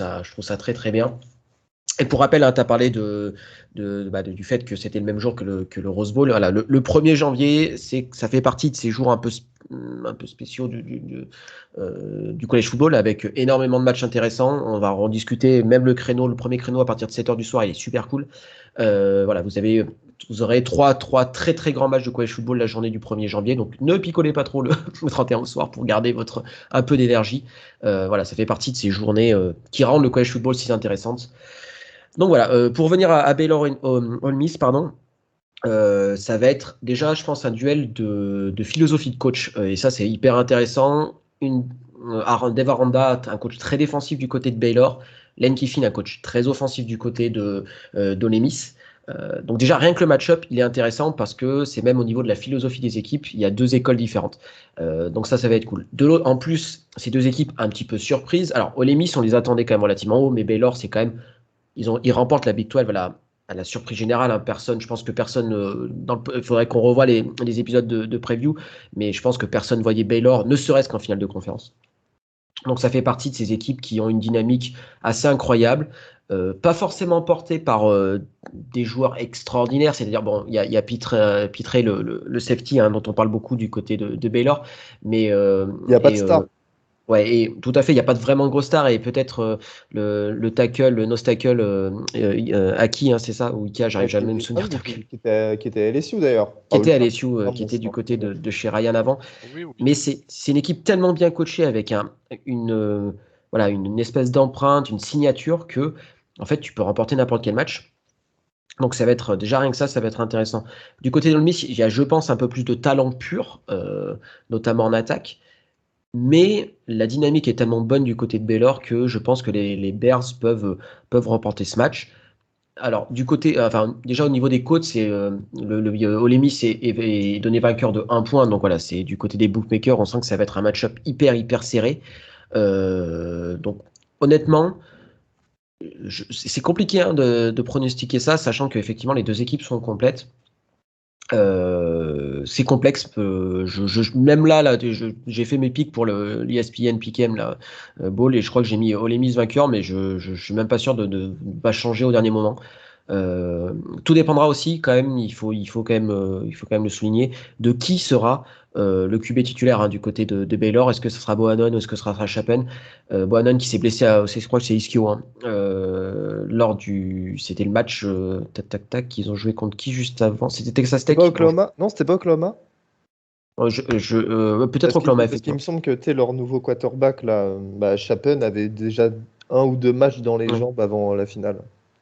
ça très très bien. Et pour rappel, hein, tu as parlé du fait que c'était le même jour que le Rose Bowl. Voilà, le 1er janvier, ça fait partie de ces jours un peu spéciaux du college football avec énormément de matchs intéressants. On va en discuter, même le premier créneau à partir de 7h du soir, il est super cool. Voilà, vous aurez trois très très grands matchs de college football la journée du 1er janvier. Donc ne picolez pas trop le 31 au soir pour garder un peu d'énergie. Voilà, ça fait partie de ces journées qui rendent le college football si intéressante. Donc voilà, pour revenir à Baylor Ole Miss, pardon, ça va être déjà, je pense, un duel de philosophie de coach. Et ça, c'est hyper intéressant. Dave Aranda, un coach très défensif du côté de Baylor. Lane Kiffin, un coach très offensif du côté d'Ole Miss. Donc déjà, rien que le match-up, il est intéressant parce que c'est même au niveau de la philosophie des équipes, il y a deux écoles différentes. Donc ça va être cool. En plus, ces deux équipes un petit peu surprises. Alors, Ole Miss, on les attendait quand même relativement haut, mais Baylor, c'est quand même ils remportent la Big 12 à la surprise générale. Hein. Je pense que personne. Il faudrait qu'on revoie les épisodes de preview, mais je pense que personne voyait Baylor, ne serait-ce qu'en finale de conférence. Donc ça fait partie de ces équipes qui ont une dynamique assez incroyable, pas forcément portée par des joueurs extraordinaires. C'est-à-dire, bon, il y a Pitré, le safety, hein, dont on parle beaucoup du côté de Baylor, mais il n'y a pas de star. Ouais, et tout à fait, il n'y a pas vraiment de gros stars et peut-être le tackle, le nose tackle Aki, hein, c'est ça, ou Ika, j'arrive jamais à me souvenir. Qui était à LSU d'ailleurs. Qui était à LSU, qui était du côté de chez Ryan avant. Oui. Mais c'est une équipe tellement bien coachée avec une espèce d'empreinte, une signature que en fait tu peux remporter n'importe quel match. Donc ça va être déjà rien que ça va être intéressant. Du côté de Ole Miss, il y a, je pense, un peu plus de talent pur, notamment en attaque. Mais la dynamique est tellement bonne du côté de Baylor que je pense que les Bears peuvent remporter ce match. Alors, déjà au niveau des cotes, c'est Ole Miss est donné vainqueur de 1 point. Donc voilà, c'est du côté des bookmakers, on sent que ça va être un match-up hyper serré. Donc honnêtement, c'est compliqué hein, de pronostiquer ça, sachant qu'effectivement les deux équipes sont complètes. C'est complexe. Même là, j'ai fait mes pics pour l'ESPN Pick'em Ball et je crois que j'ai mis Ole Miss vainqueur, mais je suis même pas sûr de ne pas changer au dernier moment. Tout dépendra aussi quand même. Il faut quand même le souligner de qui sera le QB titulaire hein, du côté de Baylor. Est-ce que ce sera Bohannon ou est-ce que ce sera Shapen? Bohannon qui s'est blessé, je crois que c'est Ischio. Hein, c'était le match tac. Ils ont joué contre qui juste avant? C'était Texas Tech. Non, c'était pas Oklahoma. Peut-être Oklahoma. Parce qu'il me semble que leur nouveau quarterback là, Shapen avait déjà 1 ou 2 matchs dans les jambes avant la finale.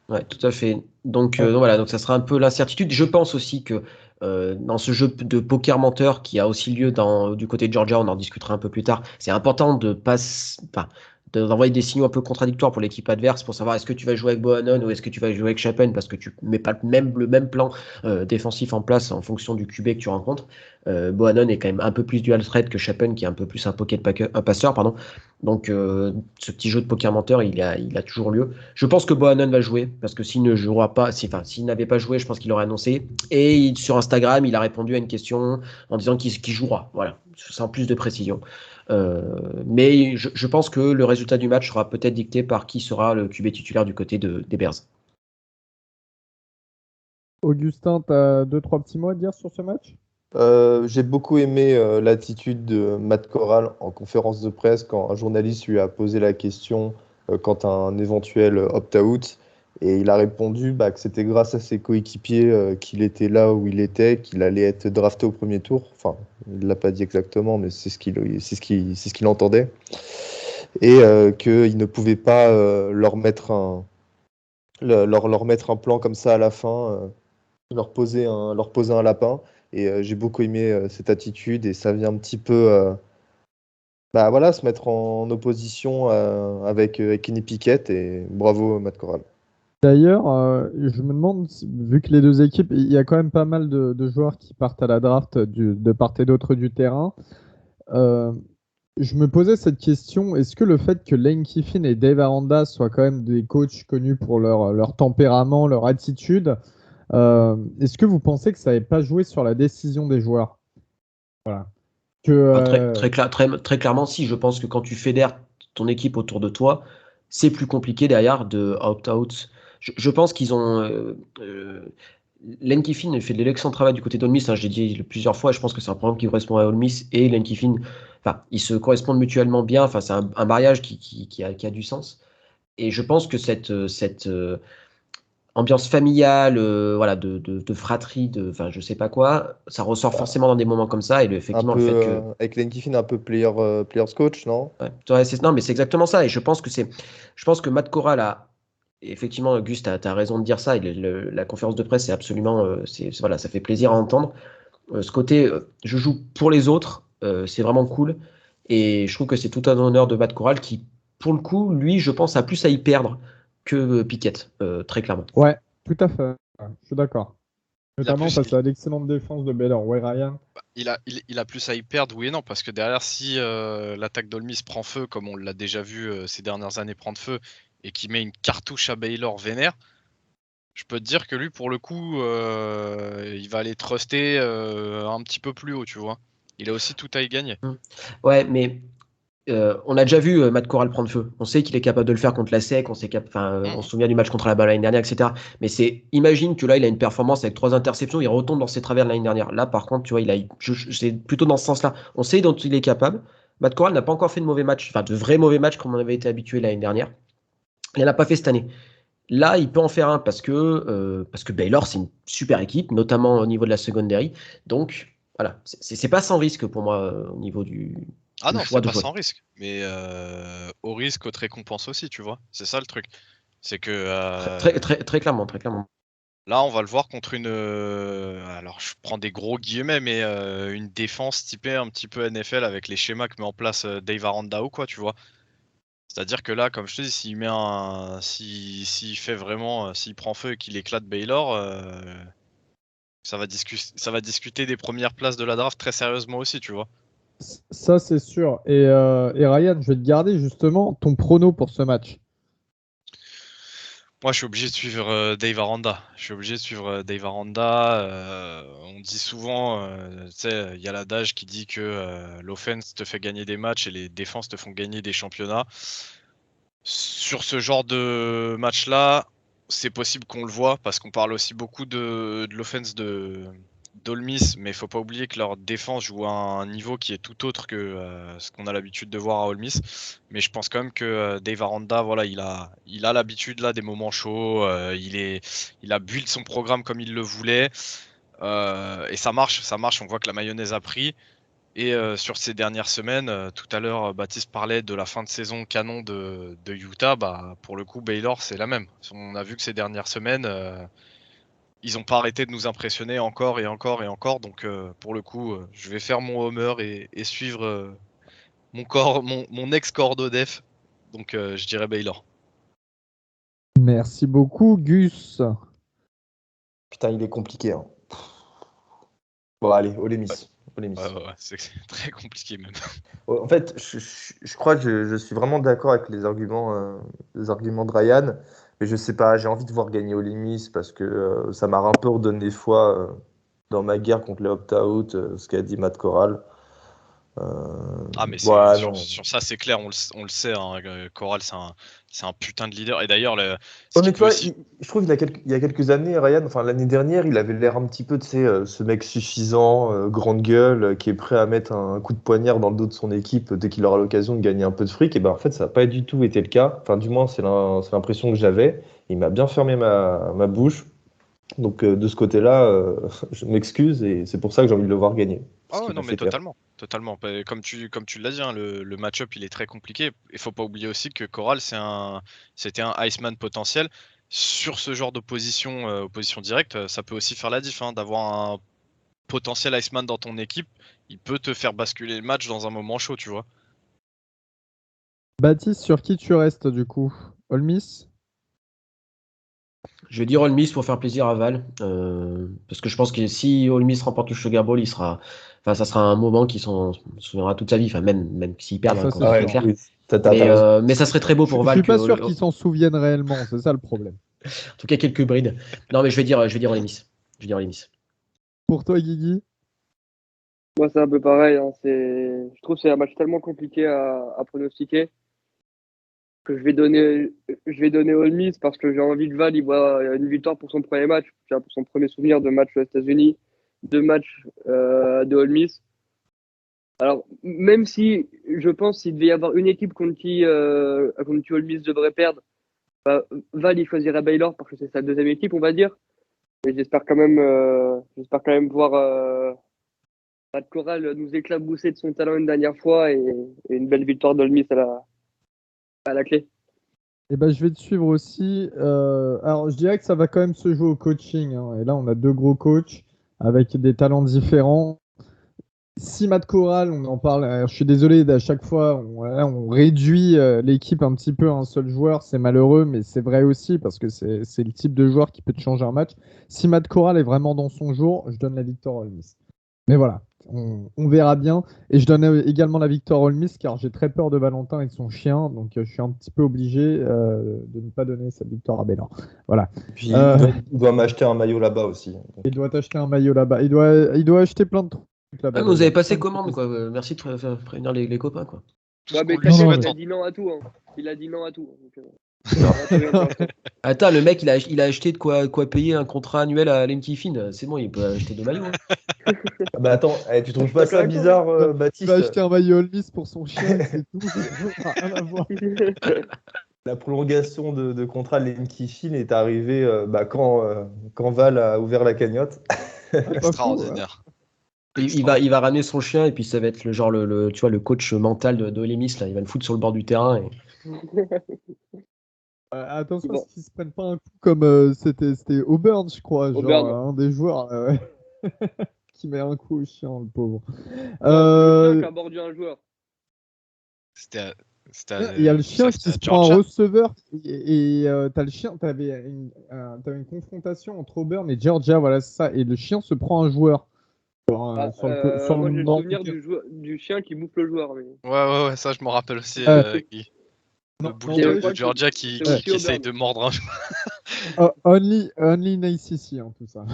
Ouais, tout à fait. Donc voilà, donc ça sera un peu l'incertitude. Je pense aussi que dans ce jeu de poker menteur qui a aussi lieu du côté de Georgia, on en discutera un peu plus tard. C'est important d'envoyer des signaux un peu contradictoires pour l'équipe adverse pour savoir est-ce que tu vas jouer avec Bohannon ou est-ce que tu vas jouer avec Shapen parce que tu mets pas le même plan défensif en place en fonction du QB que tu rencontres. Bohannon est quand même un peu plus dual threat que Shapen qui est un peu plus un passeur, pardon. Donc ce petit jeu de poker menteur, il a toujours lieu. Je pense que Bohannon va jouer parce que s'il ne jouera pas, s'il n'avait pas joué, je pense qu'il aurait annoncé. Et sur Instagram, il a répondu à une question en disant qu'il jouera. Voilà, sans plus de précision. Mais je pense que le résultat du match sera peut-être dicté par qui sera le QB titulaire du côté des Bears. Augustin, tu as 2-3 petits mots à dire sur ce match? J'ai beaucoup aimé l'attitude de Matt Corral en conférence de presse quand un journaliste lui a posé la question quant à un éventuel opt-out. Et il a répondu que c'était grâce à ses coéquipiers qu'il était là où il était, qu'il allait être drafté au premier tour. Enfin, il ne l'a pas dit exactement, mais c'est ce qu'il entendait. Et qu'il ne pouvait pas leur mettre un plan comme ça à la fin, leur poser un lapin. Et j'ai beaucoup aimé cette attitude et ça vient un petit peu voilà, se mettre en opposition avec Kenny Pickett et bravo Matt Corral. D'ailleurs, je me demande, vu que les deux équipes, il y a quand même pas mal de joueurs qui partent à la draft de part et d'autre du terrain. Euh, je me posais cette question, est-ce que le fait que Lane Kiffin et Dave Aranda soient quand même des coachs connus pour leur tempérament, leur attitude, est-ce que vous pensez que ça n'avait pas joué sur la décision des joueurs? Voilà. Très clairement, si. Je pense que quand tu fédères ton équipe autour de toi, c'est plus compliqué derrière de opt-out. Je pense qu'ils ont. Lane Kiffin fait de l'excellent travail du côté d'Ole Miss, hein, je l'ai dit plusieurs fois. Je pense que c'est un programme qui correspond à Ole Miss et Lane Kiffin. Enfin, ils se correspondent mutuellement bien. Enfin, c'est un mariage qui a du sens. Et je pense que cette ambiance familiale, voilà, de fratrie, enfin, je sais pas quoi, ça ressort forcément dans des moments comme ça. Et Un effectivement, le peu fait que avec Lane Kiffin, un peu players coach, non? ouais. Ouais, non, mais c'est exactement ça. Et je pense que Matt Corral a, effectivement, Gus, tu as raison de dire ça. La conférence de presse, c'est absolument, voilà, ça fait plaisir à entendre. Ce côté, je joue pour les autres, c'est vraiment cool. Et je trouve que c'est tout un honneur de Matt Corral qui, pour le coup, lui, je pense, a plus à y perdre que Pickett, très clairement. Ouais, tout à fait. Ouais, je suis d'accord. Il a Notamment plus, face à l'excellente défense de Baylor. Ouais, Ryan. il a plus à y perdre, oui et non, parce que derrière, si l'attaque d'Ole Miss prend feu, comme on l'a déjà vu ces dernières années prendre feu, et qui met une cartouche à Baylor vénère, je peux te dire que lui, pour le coup, il va aller truster un petit peu plus haut, tu vois. Il a aussi tout à y gagner. Ouais, mais on a déjà vu Matt Corral prendre feu. On sait qu'il est capable de le faire contre la SEC. On se souvient du match contre la balle l'année dernière, etc. Mais imagine que là, il a une performance avec 3 interceptions, il retombe dans ses travers de l'année dernière. Là, par contre, tu vois, c'est plutôt dans ce sens-là. On sait dont il est capable. Matt Corral n'a pas encore fait de mauvais matchs, enfin de vrais mauvais matchs comme on avait été habitué l'année dernière. Il n'en a pas fait cette année. Là, il peut en faire un parce que Baylor, c'est une super équipe, notamment au niveau de la secondary. Donc, voilà, c'est pas sans risque pour moi au niveau Ah du non, choix c'est de pas jouer. sans risque, mais au risque, haute récompense aussi, tu vois. C'est ça le truc. C'est que Très clairement, très clairement. là, on va le voir contre une. Alors, je prends des gros guillemets, mais une défense typée un petit peu NFL avec les schémas que met en place Dave Aranda ou quoi, tu vois. C'est-à-dire que là, comme je te dis, s'il fait vraiment, s'il prend feu et qu'il éclate Baylor, ça va discuter des premières places de la draft très sérieusement aussi, tu vois. Ça, c'est sûr. Et Ryan, je vais te garder justement ton prono pour ce match. Moi, je suis obligé de suivre Dave Aranda. Je suis obligé de suivre Dave Aranda. On dit souvent, tu sais, il y a l'adage qui dit que l'offense te fait gagner des matchs et les défenses te font gagner des championnats. Sur ce genre de match-là, c'est possible qu'on le voit parce qu'on parle aussi beaucoup de l'offense d'Ole Miss, mais il faut pas oublier que leur défense joue à un niveau qui est tout autre que ce qu'on a l'habitude de voir à Ole Miss. Mais je pense quand même que Dave Aranda, voilà, il a l'habitude là des moments chauds. Il a build son programme comme il le voulait et ça marche, ça marche. On voit que la mayonnaise a pris. Et sur ces dernières semaines, tout à l'heure, Baptiste parlait de la fin de saison canon de Utah. Bah, pour le coup, Baylor, c'est la même. On a vu que ces dernières semaines, ils n'ont pas arrêté de nous impressionner encore et encore et encore. Donc, pour le coup, je vais faire mon homer et suivre mon ex-corps d'Odef. Donc, je dirais Baylor. Merci beaucoup, Gus. Putain, il est compliqué, hein. Bon, allez, Ole Ouais, Miss. Ole Miss. ouais, c'est très compliqué même. En fait, je crois que je suis vraiment d'accord avec les arguments de Ryan, mais je sais pas, j'ai envie de voir gagner Ole Miss parce que ça m'a un peu redonné foi dans ma guerre contre les opt-out, ce qu'a dit Matt Corral. Ah, mais Ouais, non. sur ça, c'est clair, on le sait. Hein, Corral, c'est un putain de leader. Et d'ailleurs, ce Ouais, qui mais tu peut vois, aussi. je trouve il y a quelques années, Ryan, enfin l'année dernière, il avait l'air un petit peu, tu sais, ce mec suffisant, grande gueule, qui est prêt à mettre un coup de poignard dans le dos de son équipe dès qu'il aura l'occasion de gagner un peu de fric. Et ben en fait, ça n'a pas du tout été le cas. Enfin, du moins, c'est l'impression que j'avais. Il m'a bien fermé ma bouche. Donc de ce côté-là, je m'excuse et c'est pour ça que j'ai envie de le voir gagner. Ce Ah qui ouais, m'a non, mais fait peur. totalement. Totalement. Bah, comme tu l'as dit, hein, le match-up, il est très compliqué. Il faut pas oublier aussi que Corral, c'était un Iceman potentiel. Sur ce genre d'opposition, opposition directe, ça peut aussi faire la diff, hein, d'avoir un potentiel Iceman dans ton équipe. Il peut te faire basculer le match dans un moment chaud, tu vois. Baptiste, sur qui tu restes du coup? Olmis? Je vais dire Ole Miss pour faire plaisir à Val, parce que je pense que si Ole Miss remporte le Sugar Bowl, ça sera un moment qui s'en souviendra toute sa vie, enfin même s'ils Ah, perdent, hein, ça quand c'est c'est Ah très ouais, sûr. clair. oui, t'as raison. Mais ça serait très beau pour Je Val suis que, pas sûr qu'ils s'en souviennent réellement, c'est ça le problème. en tout cas quelques brides. Non, mais je vais dire Ole Miss. Je vais dire Ole Miss. Pour toi, Guigui? Moi, c'est un peu pareil. Hein. Je trouve que c'est un match tellement compliqué à pronostiquer que je vais donner Ole Miss parce que j'ai envie que Val il voit une victoire pour son premier match, tu vois, pour son premier souvenir de match aux États-Unis, de match de Ole Miss. Alors, même si je pense qu'il devait y avoir une équipe contre qui Ole Miss devrait perdre, Val il choisirait Baylor parce que c'est sa deuxième équipe, on va dire. Et j'espère quand même voir Matt Corral nous éclabousser de son talent une dernière fois et une belle victoire d'Ole Miss à la clé. Eh ben, je vais te suivre aussi. Alors, je dirais que ça va quand même se jouer au coaching, hein. Et là, on a deux gros coachs avec des talents différents. Si Matt Corral, on en parle, alors, je suis désolé, à chaque fois, voilà, on réduit l'équipe un petit peu à un seul joueur. C'est malheureux, mais c'est vrai aussi parce que c'est le type de joueur qui peut te changer un match. Si Matt Corral est vraiment dans son jour, je donne la victoire à Ole Miss. Mais voilà, on verra bien. Et je donne également la victoire à Ole Miss car j'ai très peur de Valentin et de son chien. Donc je suis un petit peu obligé de ne pas donner cette victoire à Bélan. Voilà. Et puis Euh, il doit m'acheter un maillot là-bas aussi. il doit acheter un maillot là-bas. Il doit acheter plein de trucs Ah, là-bas mais vous avez d'ailleurs. passé Plein de commande, trucs. quoi. Merci de prévenir les copains, quoi. Tout ce Ouais, qu'on mais lui Non, t'inquiète, non, il souhaite a en dit non à tout. Hein. Il a dit non à tout. Donc, Non. rien pour l'instant. Attends, le mec, il a acheté de quoi payer un contrat annuel à Lane Kiffin. C'est bon, il peut acheter deux maillots, hein. Ah bah attends, tu trouves pas D'accord ça avec toi, bizarre, Il va Baptiste? acheter un maillot Ole Miss pour son chien et c'est tout. Ça n'a rien à voir. La prolongation de contrat de Lane Kiffin est arrivée quand Val a ouvert la cagnotte. Ah, pas fou, ouais. extraordinaire. Il va ramener son chien et puis ça va être tu vois, le coach mental de Ole Miss, là. Il va le foutre sur le bord du terrain. Attention à Bon. ce qu'ils se prennent pas un coup comme c'était Auburn, je crois, genre Auburn. un des joueurs ouais, qui met un coup au chien, le pauvre. Le chien qui a mordu un joueur. C'était Il y a le chien c'était qui à se prend un Georgia. receveur et t'as le chien, t'avais une confrontation entre Auburn et Georgia, voilà c'est ça, et le chien se prend un joueur sur Moi, le j'ai le bord souvenir du du chien qui bouffe le joueur. Mais... Ouais, ça, je m'en rappelle aussi. Guy. Le bulldog n'empêche, de Georgia qui c'est aussi essaye Auburn. de mordre un joueur. only nice ici, hein, tout ça.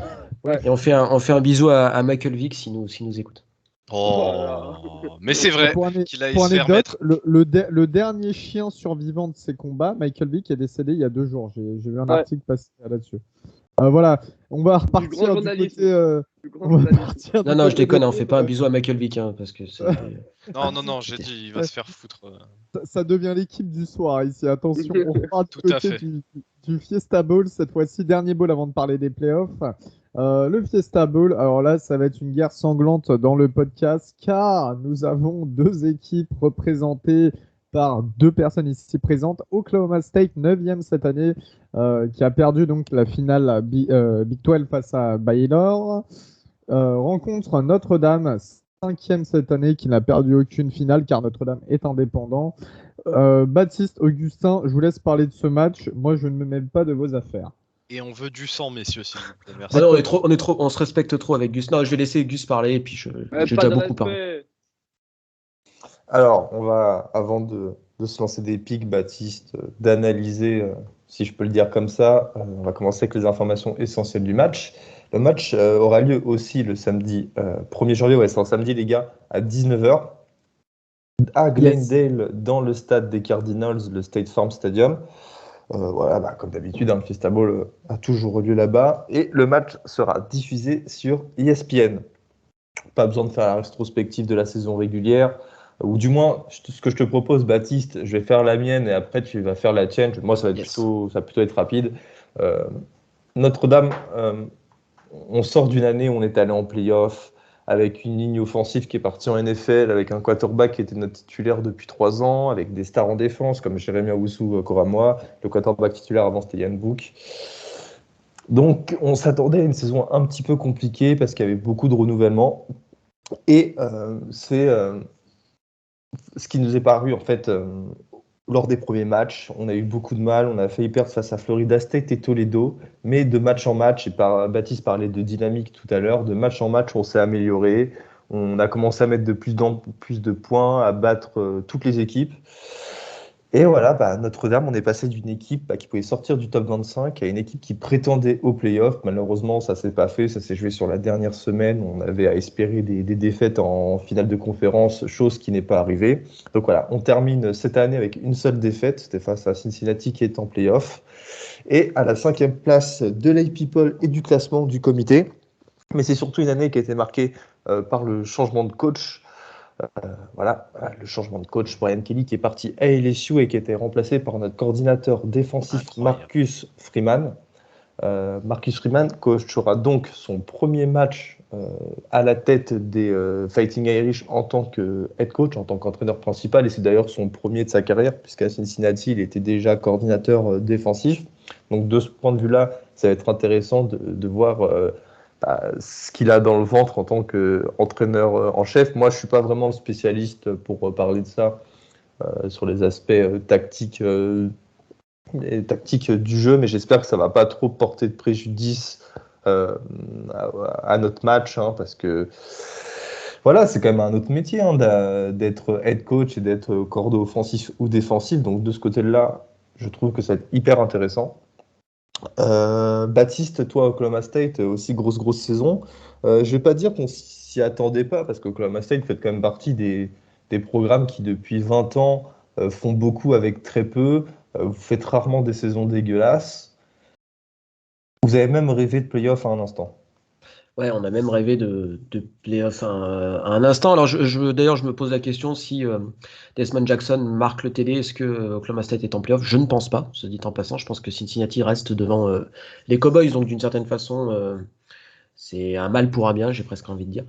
Et on fait un bisou à Michael Vick s'il nous écoute. Oh, mais c'est vrai qu'il a Pour se faire anecdote, mettre. le dernier chien survivant de ces combats, Michael Vick, est décédé il y a 2 jours. J'ai vu un Ouais. article passer là-dessus. Voilà, on va grand repartir du journalisme. côté. Du grand On va journalisme. partir du Non, je côté déconne, des on fait pas un Bulls. bisou à Michael Vick, hein, parce que Non, j'ai dit, il va se faire foutre. Ça devient l'équipe du soir ici. Attention, on part du Tout à côté fait. du Fiesta Bowl, cette fois-ci, dernier bowl avant de parler des playoffs. Le Fiesta Bowl, alors là, ça va être une guerre sanglante dans le podcast, car nous avons 2 équipes représentées par 2 personnes ici présentes. Oklahoma State, 9e cette année, qui a perdu donc la finale Big 12 face à Baylor. Rencontre Notre-Dame, 5e cette année, qui n'a perdu aucune finale car Notre-Dame est indépendant. Baptiste, Augustin, je vous laisse parler de ce match. Moi, je ne me mêle pas de vos affaires. Et on veut du sang, messieurs, s'il vous plaît. Merci. Ah non, on se respecte trop avec Gus. Non, je vais laisser Gus parler et puis j'ai Pas déjà de beaucoup parlé. respect. Alors, avant de se lancer des pics, Baptiste, d'analyser, si je peux le dire comme ça, on va commencer avec les informations essentielles du match. Le match aura lieu aussi le samedi 1er janvier, ouais, c'est un samedi les gars, à 19h. à Yes. Glendale, dans le stade des Cardinals, le State Farm Stadium. Voilà, comme d'habitude, le Fiesta Bowl a toujours lieu là-bas. Et le match sera diffusé sur ESPN. Pas besoin de faire la rétrospective de la saison régulière. Ou du moins, ce que je te propose, Baptiste, je vais faire la mienne et après tu vas faire la tienne. Moi, ça va plutôt être rapide. Euh, Notre-Dame, on sort d'une année où on est allé en play-off avec une ligne offensive qui est partie en NFL, avec un quarterback qui était notre titulaire depuis 3 ans, avec des stars en défense comme Jeremy Owusu-Koramoah. Le quarterback titulaire avant, c'était Ian Book. Donc, on s'attendait à une saison un petit peu compliquée parce qu'il y avait beaucoup de renouvellement. Et c'est ce qui nous est paru, en fait, lors des premiers matchs. On a eu beaucoup de mal. On a failli perdre face à Florida State et Toledo. Mais de match en match, Baptiste parlait de dynamique tout à l'heure, de match en match, on s'est amélioré. On a commencé à mettre de plus de points, à battre toutes les équipes. Et voilà, Notre-Dame, on est passé d'une équipe qui pouvait sortir du top 25 à une équipe qui prétendait au play-off. Malheureusement, ça ne s'est pas fait. Ça s'est joué sur la dernière semaine. On avait à espérer des défaites en finale de conférence, chose qui n'est pas arrivée. Donc voilà, on termine cette année avec une seule défaite. C'était face à Cincinnati qui est en play-off. Et à la 5e place de l'A People et du classement du comité. Mais c'est surtout une année qui a été marquée par le changement de coach. Le changement de coach, Brian Kelly qui est parti à LSU et qui a été remplacé par notre coordinateur défensif Marcus Freeman. Marcus Freeman coachera donc son premier match à la tête des Fighting Irish en tant que head coach, en tant qu'entraîneur principal, et c'est d'ailleurs son premier de sa carrière, puisqu'à Cincinnati, il était déjà coordinateur défensif. Donc de ce point de vue-là, ça va être intéressant de voir ce qu'il a dans le ventre en tant qu'entraîneur en chef. Moi, je ne suis pas vraiment le spécialiste pour parler de ça sur les aspects tactiques du jeu, mais j'espère que ça ne va pas trop porter de préjudice à notre match, parce que voilà, c'est quand même un autre métier d'être head coach et d'être cordeau offensif ou défensif. Donc de ce côté-là, je trouve que ça va être hyper intéressant. Baptiste, toi, Oklahoma State, aussi grosse saison. Je vais pas dire qu'on s'y attendait pas, parce qu'Oklahoma State fait quand même partie des programmes qui, depuis 20 ans, font beaucoup avec très peu. Vous faites rarement des saisons dégueulasses. Vous avez même rêvé de playoff à un instant. Ouais, on a même rêvé de playoff à un instant. Alors, d'ailleurs, je me pose la question si Desmond Jackson marque le TD, est-ce que Oklahoma State est en playoff? Je ne pense pas, se dit en passant. Je pense que Cincinnati reste devant les Cowboys, donc d'une certaine façon, c'est un mal pour un bien, j'ai presque envie de dire.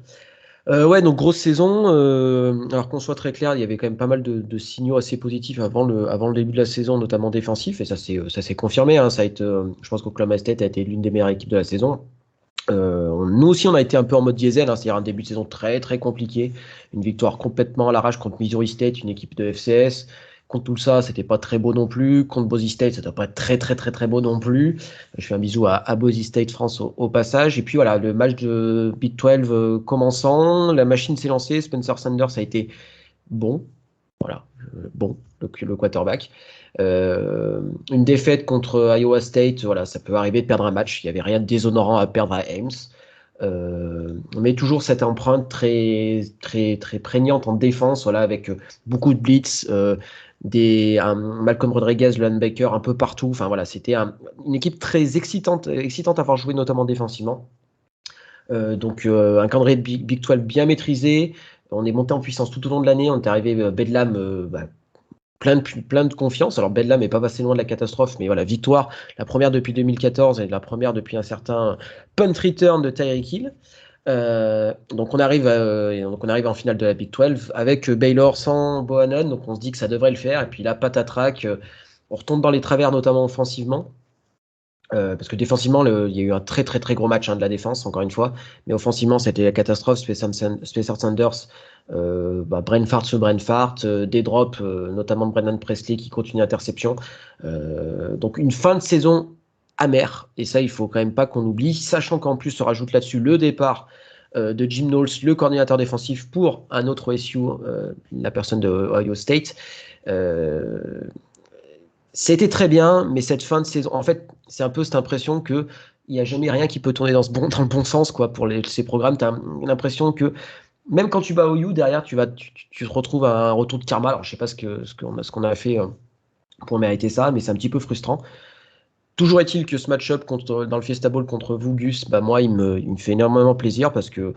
Ouais, donc grosse saison. Alors qu'on soit très clair, il y avait quand même pas mal de signaux assez positifs avant le début de la saison, notamment défensif, et ça s'est confirmé. Ça a été, je pense qu'Oklahoma State a été l'une des meilleures équipes de la saison. Nous aussi, on a été un peu en mode diesel, c'est-à-dire un début de saison très très compliqué, une victoire complètement à l'arrache contre Missouri State, une équipe de FCS. Contre tout ça, c'était pas très beau non plus. Contre Boise State, ça doit pas être très très très très beau non plus. Je fais un bisou à Boise State France au passage. Et puis voilà, le match de Big 12 commençant, la machine s'est lancée. Spencer Sanders a été bon, voilà, bon, le quarterback. Une défaite contre Iowa State, voilà, ça peut arriver de perdre un match. Il n'y avait rien de déshonorant à perdre à Ames. Mais toujours cette empreinte très, très, très prégnante en défense, voilà, avec beaucoup de blitz, Malcolm Rodriguez, le linebacker, un peu partout. Enfin voilà, c'était une équipe très excitante à voir jouer, notamment défensivement. Donc un calendrier de Big 12 bien maîtrisé. On est monté en puissance tout au long de l'année. On est arrivé Bedlam plein de confiance. Alors Bedlam n'est pas passé loin de la catastrophe, mais voilà, victoire, la première depuis 2014 et la première depuis un certain punt return de Tyreek Hill. Donc on arrive en finale de la Big 12 avec Baylor sans Bohannon, donc on se dit que ça devrait le faire. Et puis là, patatrac, on retombe dans les travers, notamment offensivement. Parce que défensivement, il y a eu un très très très gros match de la défense, encore une fois, mais offensivement, c'était la catastrophe. Spencer Sanders, brain fart sur brain fart, des drops, notamment de Brendan Presley qui continue l'interception. Donc une fin de saison amère, et ça, il faut quand même pas qu'on oublie, sachant qu'en plus se rajoute là-dessus le départ de Jim Knowles, le coordinateur défensif pour un autre OSU, la personne de Ohio State. C'était très bien, mais cette fin de saison, en fait, c'est un peu cette impression que il n'y a jamais rien qui peut tourner dans le bon sens, quoi, pour ces programmes. Tu as l'impression que même quand tu bats OU, derrière, tu te retrouves à un retour de karma. Alors, je sais pas ce qu'on a fait pour mériter ça, mais c'est un petit peu frustrant. Toujours est-il que ce match-up dans le Fiesta Bowl contre vous, Gus, bah moi, il me fait énormément plaisir parce que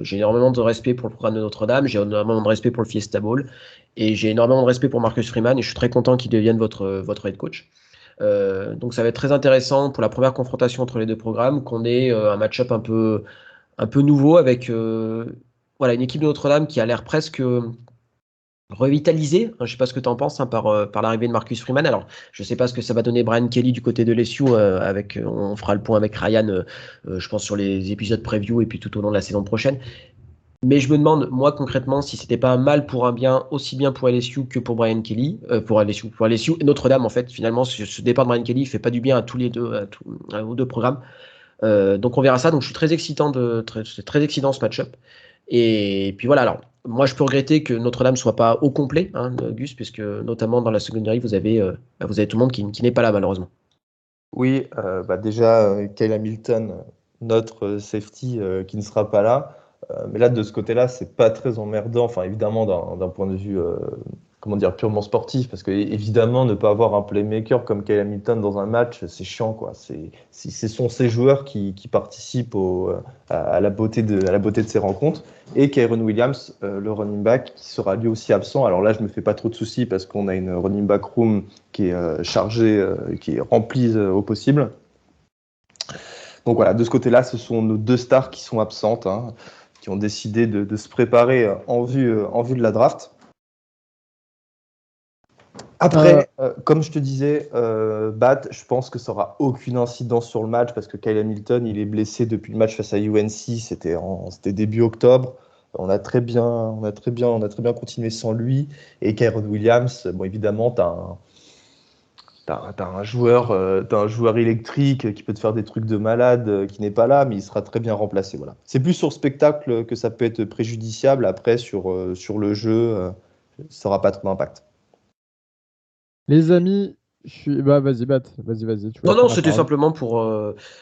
j'ai énormément de respect pour le programme de Notre-Dame, j'ai énormément de respect pour le Fiesta Bowl et j'ai énormément de respect pour Marcus Freeman et je suis très content qu'il devienne votre head coach. Donc ça va être très intéressant pour la première confrontation entre les deux programmes qu'on ait un match-up un peu nouveau avec voilà, une équipe de Notre-Dame qui a l'air presque revitalisée. Je ne sais pas ce que tu en penses par l'arrivée de Marcus Freeman. Alors, je ne sais pas ce que ça va donner Brian Kelly du côté de LSU. On fera le point avec Ryan, je pense, sur les épisodes preview et puis tout au long de la saison prochaine. Mais je me demande, moi, concrètement, si c'était pas un mal pour un bien, aussi bien pour LSU que pour Brian Kelly, pour LSU et Notre-Dame, en fait, finalement, ce départ de Brian Kelly ne fait pas du bien à tous les deux, aux deux programmes. Donc on verra ça. Donc je suis très très excitant ce match-up. Et puis voilà, alors moi je peux regretter que Notre-Dame soit pas au complet, Gus, puisque notamment dans la secondary, vous avez tout le monde qui n'est pas là malheureusement. Oui, déjà, Kyle Hamilton, notre safety, qui ne sera pas là. Mais là, de ce côté-là, c'est pas très emmerdant. Enfin, évidemment, d'un point de vue comment dire, purement sportif, parce que évidemment, ne pas avoir un playmaker comme Kyle Hamilton dans un match, c'est chiant, quoi. Ce sont ces joueurs qui participent à la beauté de ces rencontres. Et Kyren Williams, le running back, qui sera lui aussi absent. Alors là, je me fais pas trop de soucis parce qu'on a une running back room qui est chargée, qui est remplie au possible. Donc voilà, de ce côté-là, ce sont nos deux stars qui sont absentes, qui ont décidé de se préparer en vue de la draft. Après, comme je te disais, Bat, je pense que ça n'aura aucune incidence sur le match parce que Kyle Hamilton, il est blessé depuis le match face à UNC, c'était début octobre. On a très bien continué sans lui. Et Kyren Williams, bon, évidemment, t'as un joueur électrique qui peut te faire des trucs de malade, qui n'est pas là, mais il sera très bien remplacé. Voilà. C'est plus sur le spectacle que ça peut être préjudiciable. Après, sur le jeu, ça n'aura pas trop d'impact. Les amis, vas-y, Bat. Vas-y. Non, c'était simplement pour.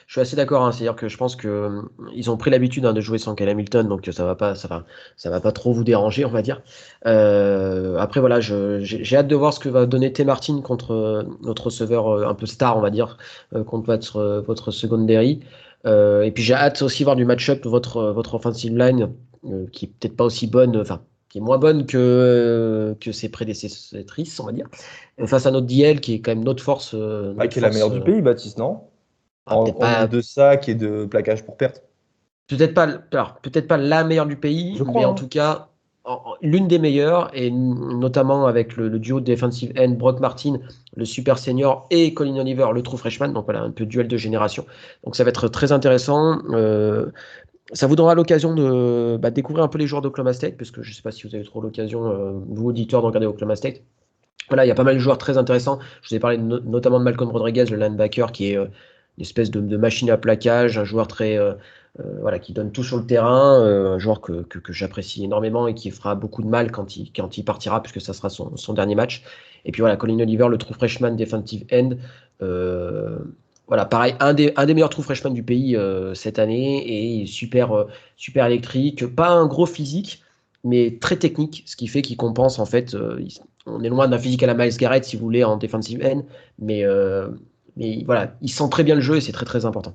Je suis assez d'accord, c'est-à-dire que je pense que ils ont pris l'habitude de jouer sans Kyle Hamilton, donc ça va pas trop vous déranger, on va dire. Après, voilà, j'ai hâte de voir ce que va donner T. Martin contre notre receveur un peu star, on va dire, contre votre secondary. Et puis j'ai hâte aussi de voir du match-up votre offensive line, qui est peut-être pas aussi bonne, enfin, qui est moins bonne que ses prédécessrices, on va dire. Face à notre DL qui est quand même notre force. Qui est la meilleure du pays, Baptiste, non? En nombre de sacs et de plaquages pour perte. Peut-être pas la meilleure du pays, mais en tout cas l'une des meilleures, et notamment avec le duo de defensive end Brock Martin, le super senior, et Colin Oliver, le true freshman. Donc voilà, un peu duel de génération. Donc ça va être très intéressant. Ça vous donnera l'occasion de découvrir un peu les joueurs d'Oklahoma State, parce que je ne sais pas si vous avez trop l'occasion, vous auditeurs, de regarder Oklahoma State. Voilà, il y a pas mal de joueurs très intéressants. Je vous ai parlé notamment de Malcolm Rodriguez, le linebacker, qui est une espèce de machine à plaquage, un joueur très voilà, qui donne tout sur le terrain, un joueur que j'apprécie énormément et qui fera beaucoup de mal quand il partira, puisque ça sera son dernier match. Et puis voilà, Colin Oliver, le true freshman defensive end. Voilà, pareil, un des meilleurs true freshmen du pays cette année, et super électrique, pas un gros physique, mais très technique, ce qui fait qu'il compense en fait. On est loin d'un physique à la Myles Garrett, si vous voulez, en defensive end, mais voilà, il sent très bien le jeu et c'est très très important.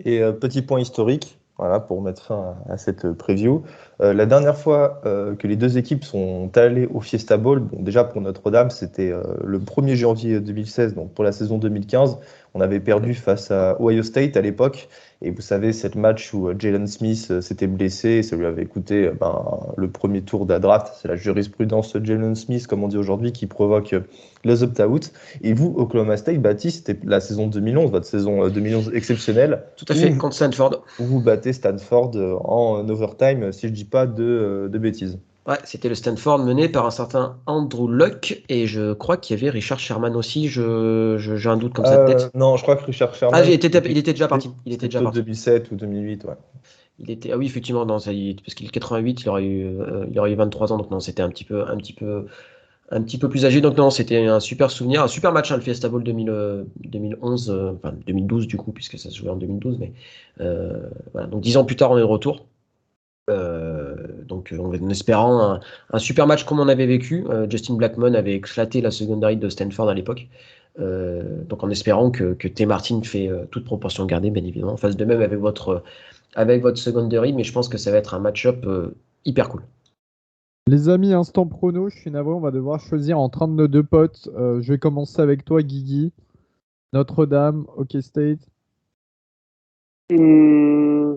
Et petit point historique, voilà, pour mettre fin à cette preview. La dernière fois que les deux équipes sont allées au Fiesta Bowl, bon, déjà pour Notre-Dame, c'était le 1er janvier 2016, donc pour la saison 2015. On avait perdu face à Ohio State à l'époque. Et vous savez, cette match où Jalen Smith s'était blessé, et ça lui avait coûté le premier tour de la draft. C'est la jurisprudence Jalen Smith, comme on dit aujourd'hui, qui provoque les opt-out. Et vous, Oklahoma State, Baptiste, c'était la saison 2011, votre saison 2011 exceptionnelle. Tout à fait, contre Stanford. Où vous battez Stanford en overtime, si je ne dis pas de bêtises. Ouais, c'était le Stanford mené par un certain Andrew Luck, et je crois qu'il y avait Richard Sherman aussi. J'ai un doute comme ça de tête. Non, je crois que Richard Sherman. Ah, il était déjà parti. Il était déjà parti. 2007 ou 2008, ouais. Oui, effectivement, non, parce qu'il est 88, il aurait eu 23 ans, donc non, c'était un petit peu plus âgé. Donc non, c'était un super souvenir, un super match, le Fiesta Bowl 2011, enfin 2012 du coup, puisque ça se jouait en 2012. Mais voilà. Donc 10 ans plus tard, on est de retour. Donc en espérant un super match comme on avait vécu. Justin Blackmon avait éclaté la secondary de Stanford à l'époque. Donc en espérant que T. Martin fait toute proportion gardée, bien évidemment, en face de même avec votre secondary, mais je pense que ça va être un match-up hyper cool. Les amis, instant prono, je suis navré, on va devoir choisir entre un de nos deux potes. Je vais commencer avec toi, Guigui. Notre-Dame, OK State. Hmm,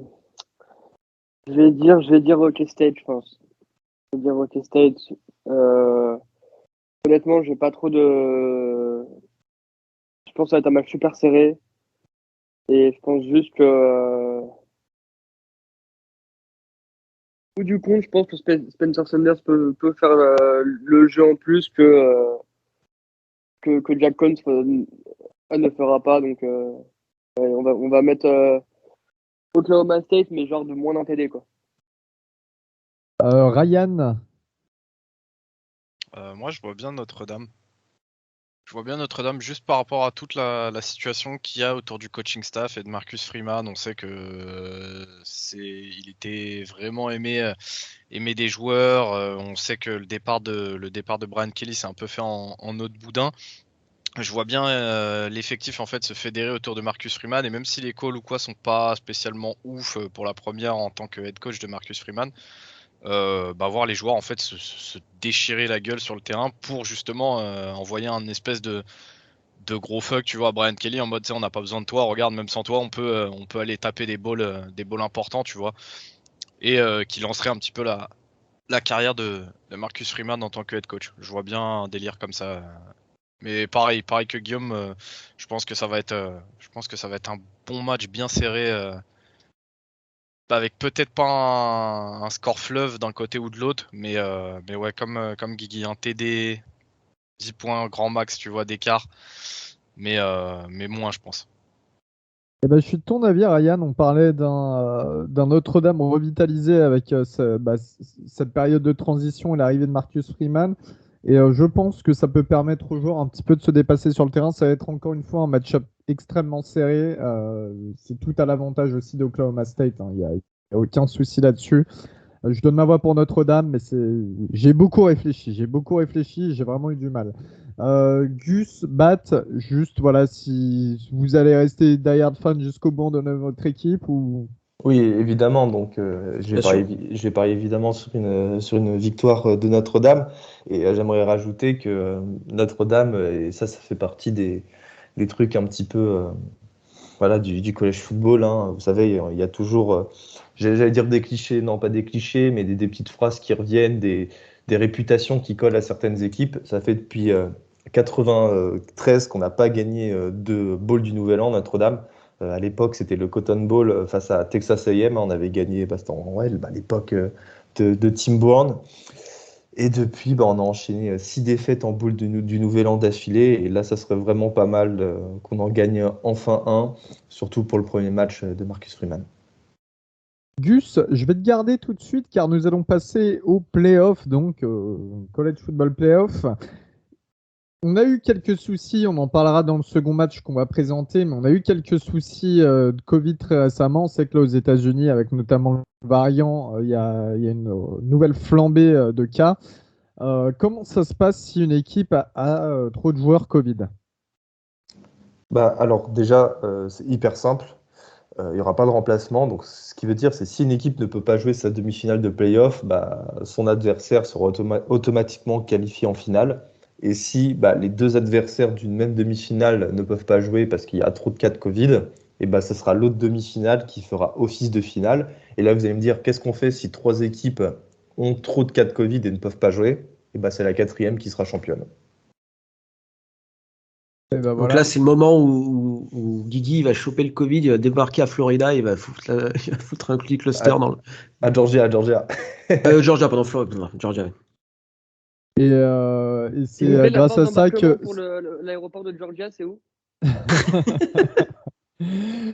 je vais dire OK State, je pense. Je vais dire OK State. Euh, Honnêtement, j'ai pas trop de. Je pense que ça va être un match super serré. Et je pense juste que, au bout du compte, je pense que Spencer Sanders peut faire le jeu en plus que Jack Cohn ne fera pas. Donc, ouais, on va mettre Oklahoma State, mais genre de moins d'un TD, quoi. Ryan. Moi, je vois bien Notre-Dame. Je vois bien Notre-Dame juste par rapport à toute la situation qu'il y a autour du coaching staff et de Marcus Freeman. On sait que il était vraiment aimé des joueurs. On sait que le départ de Brian Kelly s'est un peu fait en eau de boudin. Je vois bien l'effectif en fait se fédérer autour de Marcus Freeman, et même si les calls ou quoi sont pas spécialement ouf pour la première en tant que head coach de Marcus Freeman, voir les joueurs en fait se déchirer la gueule sur le terrain pour justement envoyer un espèce de gros fuck, tu vois, à Brian Kelly, en mode, tu sais, on n'a pas besoin de toi, regarde, même sans toi on peut aller taper des balls importants, tu vois, et qui lancerait un petit peu la carrière de Marcus Freeman en tant que head coach. Je vois bien un délire comme ça. Mais pareil que Guillaume, je pense que ça va être un bon match bien serré, avec peut-être pas un score fleuve d'un côté ou de l'autre, mais ouais, comme Guigui, un TD, 10 points grand max, tu vois, d'écart, mais moins, je pense. Eh ben, je suis de ton avis, Ryan. On parlait d'un Notre-Dame revitalisé avec cette période de transition et l'arrivée de Marcus Freeman. Et je pense que ça peut permettre aux joueurs un petit peu de se dépasser sur le terrain. Ça va être encore une fois un match-up extrêmement serré. C'est tout à l'avantage aussi d'Oklahoma State, hein. Il n'y a aucun souci là-dessus. Je donne ma voix pour Notre-Dame, mais j'ai beaucoup réfléchi. J'ai vraiment eu du mal. Gus, Bat, juste voilà, si vous allez rester die-hard fan jusqu'au bout de votre équipe ou. Oui, évidemment. Donc, Bien sûr. je vais parier évidemment sur une victoire de Notre-Dame. Et j'aimerais rajouter que Notre-Dame, et ça fait partie des trucs un petit peu voilà, du college football, hein. Vous savez, il y a toujours, j'allais dire des clichés, non pas des clichés, mais des petites phrases qui reviennent, des réputations qui collent à certaines équipes. Ça fait depuis 93 qu'on n'a pas gagné de bowl du Nouvel An, Notre-Dame. À l'époque, c'était le Cotton Bowl face à Texas A&M. On avait gagné c'était à l'époque de Tim Bourne. Et depuis, on a enchaîné 6 défaites en boule du Nouvel An d'affilée. Et là, ça serait vraiment pas mal qu'on en gagne enfin un, surtout pour le premier match de Marcus Freeman. Gus, je vais te garder tout de suite car nous allons passer au playoff, donc College Football Playoff. On a eu quelques soucis, on en parlera dans le second match qu'on va présenter, mais on a eu quelques soucis de Covid très récemment. On sait que là aux États-Unis, avec notamment le variant, il y a une nouvelle flambée de cas. Comment ça se passe si une équipe a trop de joueurs Covid? Alors déjà, c'est hyper simple. Il n'y aura pas de remplacement. Donc, ce qui veut dire, c'est si une équipe ne peut pas jouer sa demi-finale de playoff, son adversaire sera automatiquement qualifié en finale. Et si les deux adversaires d'une même demi-finale ne peuvent pas jouer parce qu'il y a trop de cas de Covid, et ce sera l'autre demi-finale qui fera office de finale. Et là, vous allez me dire, qu'est-ce qu'on fait si trois équipes ont trop de cas de Covid et ne peuvent pas jouer? Et c'est la quatrième qui sera championne. Et ben Donc voilà. là, c'est le moment où Guigui va choper le Covid, il va débarquer à Florida, il va foutre un cluster dans le. À Georgia. Georgia, pardon, Florida, Georgia. Et Si c'est vous voulez, la grâce porte à ça d'embarquement que. pour l'aéroport de Georgia, c'est où?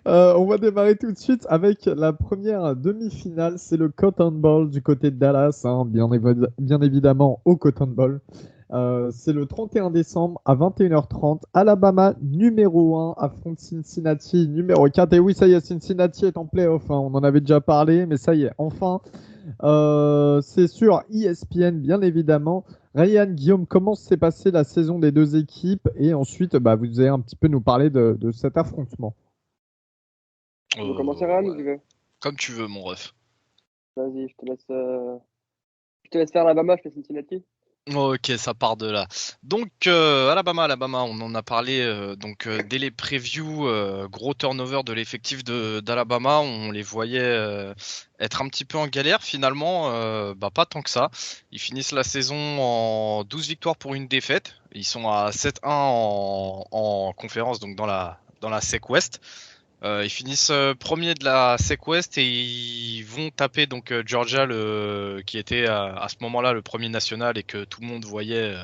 On va démarrer tout de suite avec la première demi-finale. C'est le Cotton Bowl du côté de Dallas, hein, bien évidemment au Cotton Bowl. C'est le 31 décembre à 21h30. Alabama numéro 1 affronte Cincinnati numéro 4. Et oui, ça y est, Cincinnati est en playoff, hein. On en avait déjà parlé, mais ça y est, enfin. C'est sur ESPN, bien évidemment. Ryan, Guillaume, comment s'est passée la saison des deux équipes? Et ensuite, vous allez un petit peu nous parler de cet affrontement. Tu veux commencer, Ryan, ou tu veux? Comme tu veux, mon ref. Vas-y, je te laisse faire Alabama, je fais Cincinnati. Ok, ça part de là. Donc, Alabama, on en a parlé dès les previews, gros turnover de l'effectif d'Alabama, on les voyait être un petit peu en galère. Finalement, pas tant que ça. Ils finissent la saison en 12 victoires pour une défaite. Ils sont à 7-1 en conférence, donc dans la SEC West. Ils finissent premier de la SEC West et ils vont taper donc Georgia, qui était à ce moment-là le premier national et que tout le monde voyait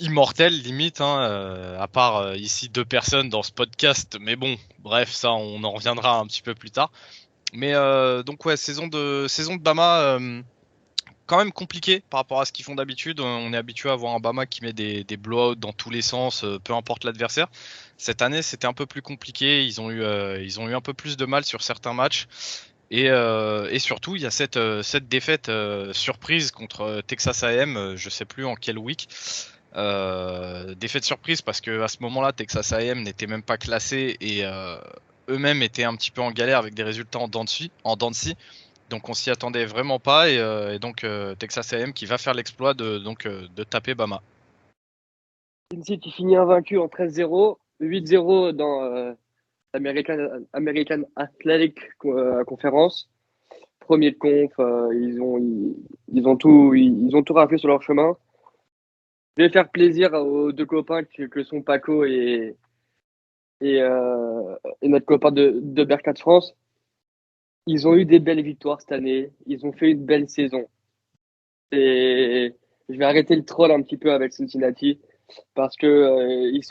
immortel limite, à part ici 2 personnes dans ce podcast. Mais bon, bref, ça on en reviendra un petit peu plus tard. Mais donc ouais, saison de Bama. Quand même compliqué par rapport à ce qu'ils font d'habitude. On est habitué à voir un Bama qui met des blowouts dans tous les sens, peu importe l'adversaire. Cette année, c'était un peu plus compliqué. Ils ont eu un peu plus de mal sur certains matchs. Et surtout, il y a cette défaite surprise contre Texas A&M. Je sais plus en quel week. Défaite surprise parce que à ce moment-là, Texas A&M n'était même pas classé et eux-mêmes étaient un petit peu en galère avec des résultats en dents de scie. Donc on s'y attendait vraiment pas et donc Texas A&M qui va faire l'exploit de taper Bama. Cincy qui finit invaincu en 13-0, 8-0 dans American Athletic Conference. Premier de conf, ils ont tout raflé sur leur chemin. Je vais faire plaisir aux deux copains que sont Paco et notre copain de Berkat France. Ils ont eu des belles victoires cette année. Ils ont fait une belle saison. Et je vais arrêter le troll un petit peu avec Cincinnati parce que ils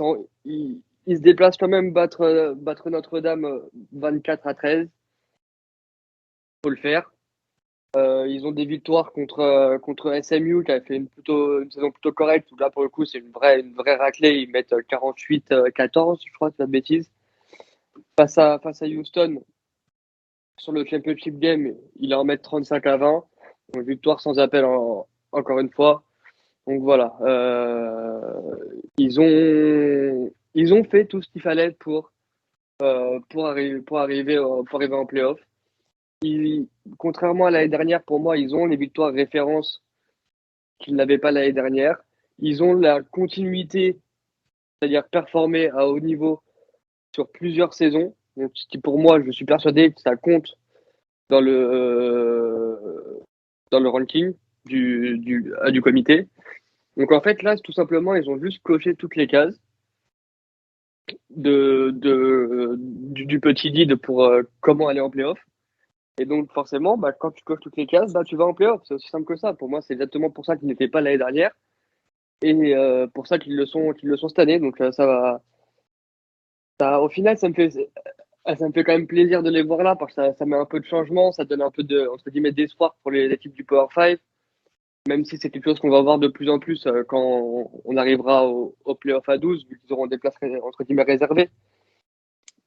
se déplacent quand même battre Notre-Dame 24-13. Faut le faire. Ils ont des victoires contre SMU qui a fait une saison plutôt correcte. Là pour le coup c'est une vraie raclée. Ils mettent 48-14, je crois, c'est pas de bêtises. Face à Houston sur le championship game, ils en mettent 35-20. Donc victoire sans appel encore une fois. Donc voilà, ils ont fait tout ce qu'il fallait pour arriver en playoff. Contrairement à l'année dernière, pour moi, ils ont les victoires références qu'ils n'avaient pas l'année dernière. Ils ont la continuité, c'est-à-dire performer à haut niveau sur plusieurs saisons. Donc, ce qui pour moi, je suis persuadé que ça compte dans le ranking du comité. Donc en fait, là, tout simplement, ils ont juste coché toutes les cases du petit guide pour comment aller en playoff. Et donc forcément, quand tu coches toutes les cases, tu vas en playoff. C'est aussi simple que ça. Pour moi, c'est exactement pour ça qu'ils n'étaient pas l'année dernière et pour ça qu'ils le sont cette année. Donc au final, ça me fait quand même plaisir de les voir là parce que ça met un peu de changement, ça donne un peu de entre guillemets d'espoir pour les équipes du Power 5. Même si c'est quelque chose qu'on va voir de plus en plus quand on arrivera au playoff à 12, vu qu'ils auront des places entre guillemets réservées.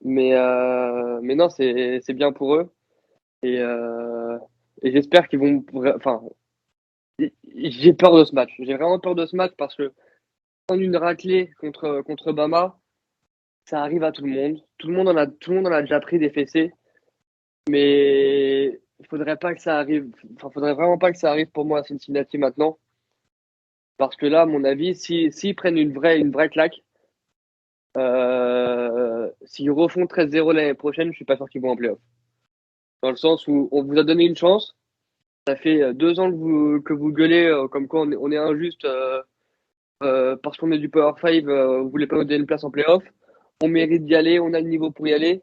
Mais non, c'est bien pour eux. Et j'espère qu'ils vont. Enfin, j'ai peur de ce match. J'ai vraiment peur de ce match parce que prendre une raclée contre Bama, ça arrive à tout le monde. Tout le monde en a déjà pris des fessées. Mais il faudrait pas que ça arrive. Enfin, faudrait vraiment pas que ça arrive pour moi à Cincinnati maintenant. Parce que là, à mon avis, s'ils prennent une vraie claque, s'ils refont 13-0 l'année prochaine, je suis pas sûr qu'ils vont en playoff. Dans le sens où on vous a donné une chance. Ça fait 2 ans que vous gueulez comme quoi on est injuste parce qu'on est du Power 5, vous voulez pas nous donner une place en playoff. On mérite d'y aller, on a le niveau pour y aller.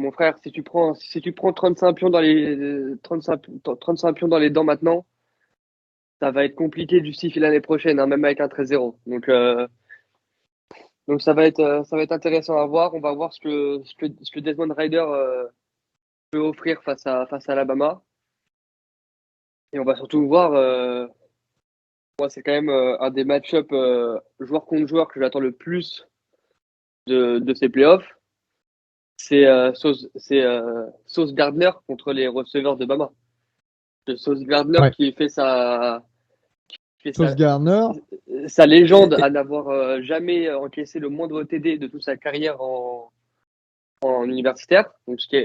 Mon frère, si tu prends 35 pions dans les 35 pions dans les dents maintenant, ça va être compliqué de justifier l'année prochaine, même avec un 13-0. Donc ça va être intéressant à voir. On va voir ce que Desmond Rider peut offrir face à Alabama. Et on va surtout voir. Moi, c'est quand même un des match-up joueur contre joueur que j'attends le plus de ces playoffs. C'est Sauce Gardner contre les receveurs de Bama. Sauce Gardner Ouais. qui fait sa Sauce Gardner, sa légende à n'avoir jamais encaissé le moindre TD de toute sa carrière en universitaire. Donc, ce qui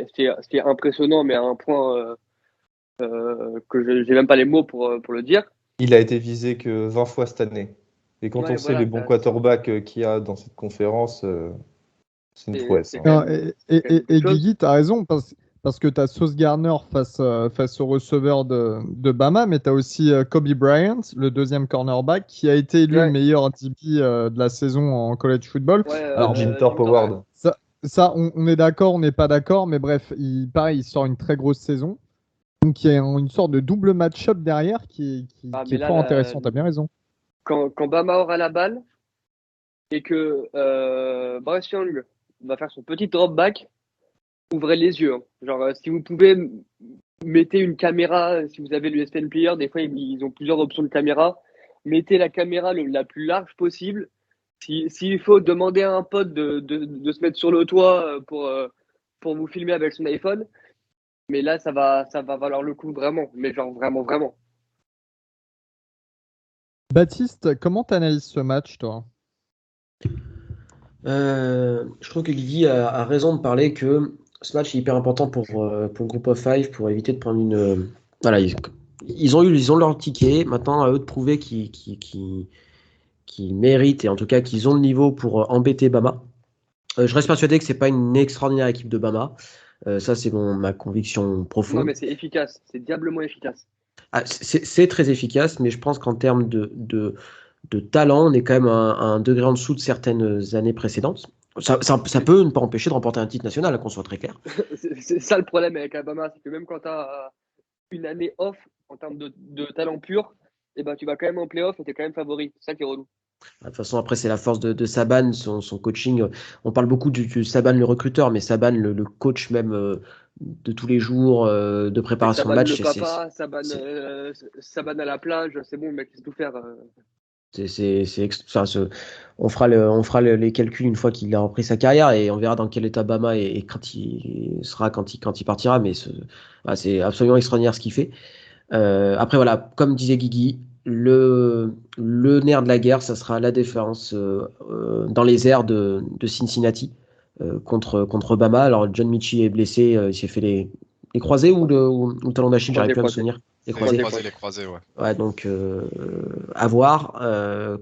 est impressionnant, mais à un point que je n'ai même pas les mots pour le dire. Il a été visé que 20 fois cette année. Et quand Ouais, on sait voilà, les bons quarterbacks qu'il y a dans cette conférence, c'est une prouesse. c'est hein. quand non, même- c'est quand même et quelque chose. Guigui, tu as raison, parce que tu as Sauce Gardner face au receveur de Bama, mais tu as aussi Kobe Bryant, le deuxième cornerback, qui a été élu le Ouais. meilleur DB de la saison en college football. Ouais, Alors, Jim Jim Thorpe Thorpe, Award. ça, on est d'accord, on n'est pas d'accord, mais bref, pareil, il sort une très grosse saison. Donc, il y a une sorte de double match-up derrière Ah, qui mais est là, fort intéressant, tu as bien raison. quand Bama aura la balle et que Bryce Young va faire son petit drop back, ouvrez les yeux. Hein. Genre, si vous pouvez, mettez une caméra, si vous avez le ESPN Player, des fois ils ont plusieurs options de caméra, mettez la caméra la plus large possible. S'il faut demander à un pote de se mettre sur le toit pour vous filmer avec son iPhone, mais là, ça va valoir le coup vraiment, mais genre vraiment, vraiment. Baptiste, comment tu analyses ce match, toi? Je trouve que Guigui a raison de parler que ce match est hyper important pour le Group of Five, pour éviter de prendre une. Voilà, ils ont leur ticket. Maintenant, à eux de prouver qu'ils méritent et en tout cas qu'ils ont le niveau pour embêter Bama. Je reste persuadé que c'est pas une extraordinaire équipe de Bama. Ça, c'est ma conviction Non, profonde. mais c'est efficace, c'est diablement efficace. Ah, c'est très efficace, mais je pense qu'en termes de talent, on est quand même à un degré en dessous de certaines années précédentes. Ça peut ne pas empêcher de remporter un titre national, qu'on soit très clair. C'est ça le problème avec Alabama, c'est que même quand tu as une année off en termes de talent pur, et ben, tu vas quand même en playoff et tu es quand même favori. C'est ça qui est relou. De toute façon, après, c'est la force de Saban, son coaching. On parle beaucoup du Saban le recruteur, mais Saban le coach même de tous les jours, de C'est préparation de Saban match. le papa, c'est- Saban à la plage, c'est bon, le mec, il sait tout faire. on fera les calculs une fois qu'il a repris sa carrière et on verra dans quel état Bama et quand il sera, quand il partira. Mais voilà, c'est absolument extraordinaire ce qu'il fait. Après, voilà, comme disait Guigui, le nerf de la guerre, ça sera la défense dans les airs de Cincinnati contre Bama. Alors, John Michie est blessé, il s'est fait les croisés ou le talon d'Achille, j'arrive plus à me souvenir. Les croisés. Les croisés, ouais. Ouais, donc à voir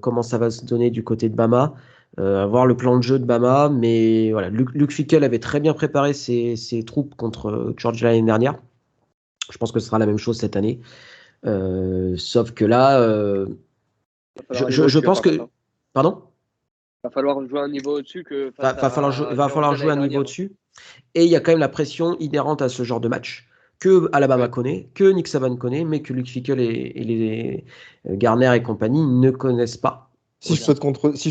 comment ça va se donner du côté de Bama, à voir le plan de jeu de Bama, mais voilà, Luke Fickell avait très bien préparé ses troupes contre Georgia l'année dernière. Je pense que ce sera la même chose cette année. Sauf que là, je pense que... Pardon? Va falloir jouer un niveau au-dessus que va falloir jouer un niveau au-dessus. Et il y a quand même la pression inhérente à ce genre de match que Alabama connaît, que Nick Saban connaît, mais que Luke Fickell et les Garner et compagnie ne connaissent pas. Si je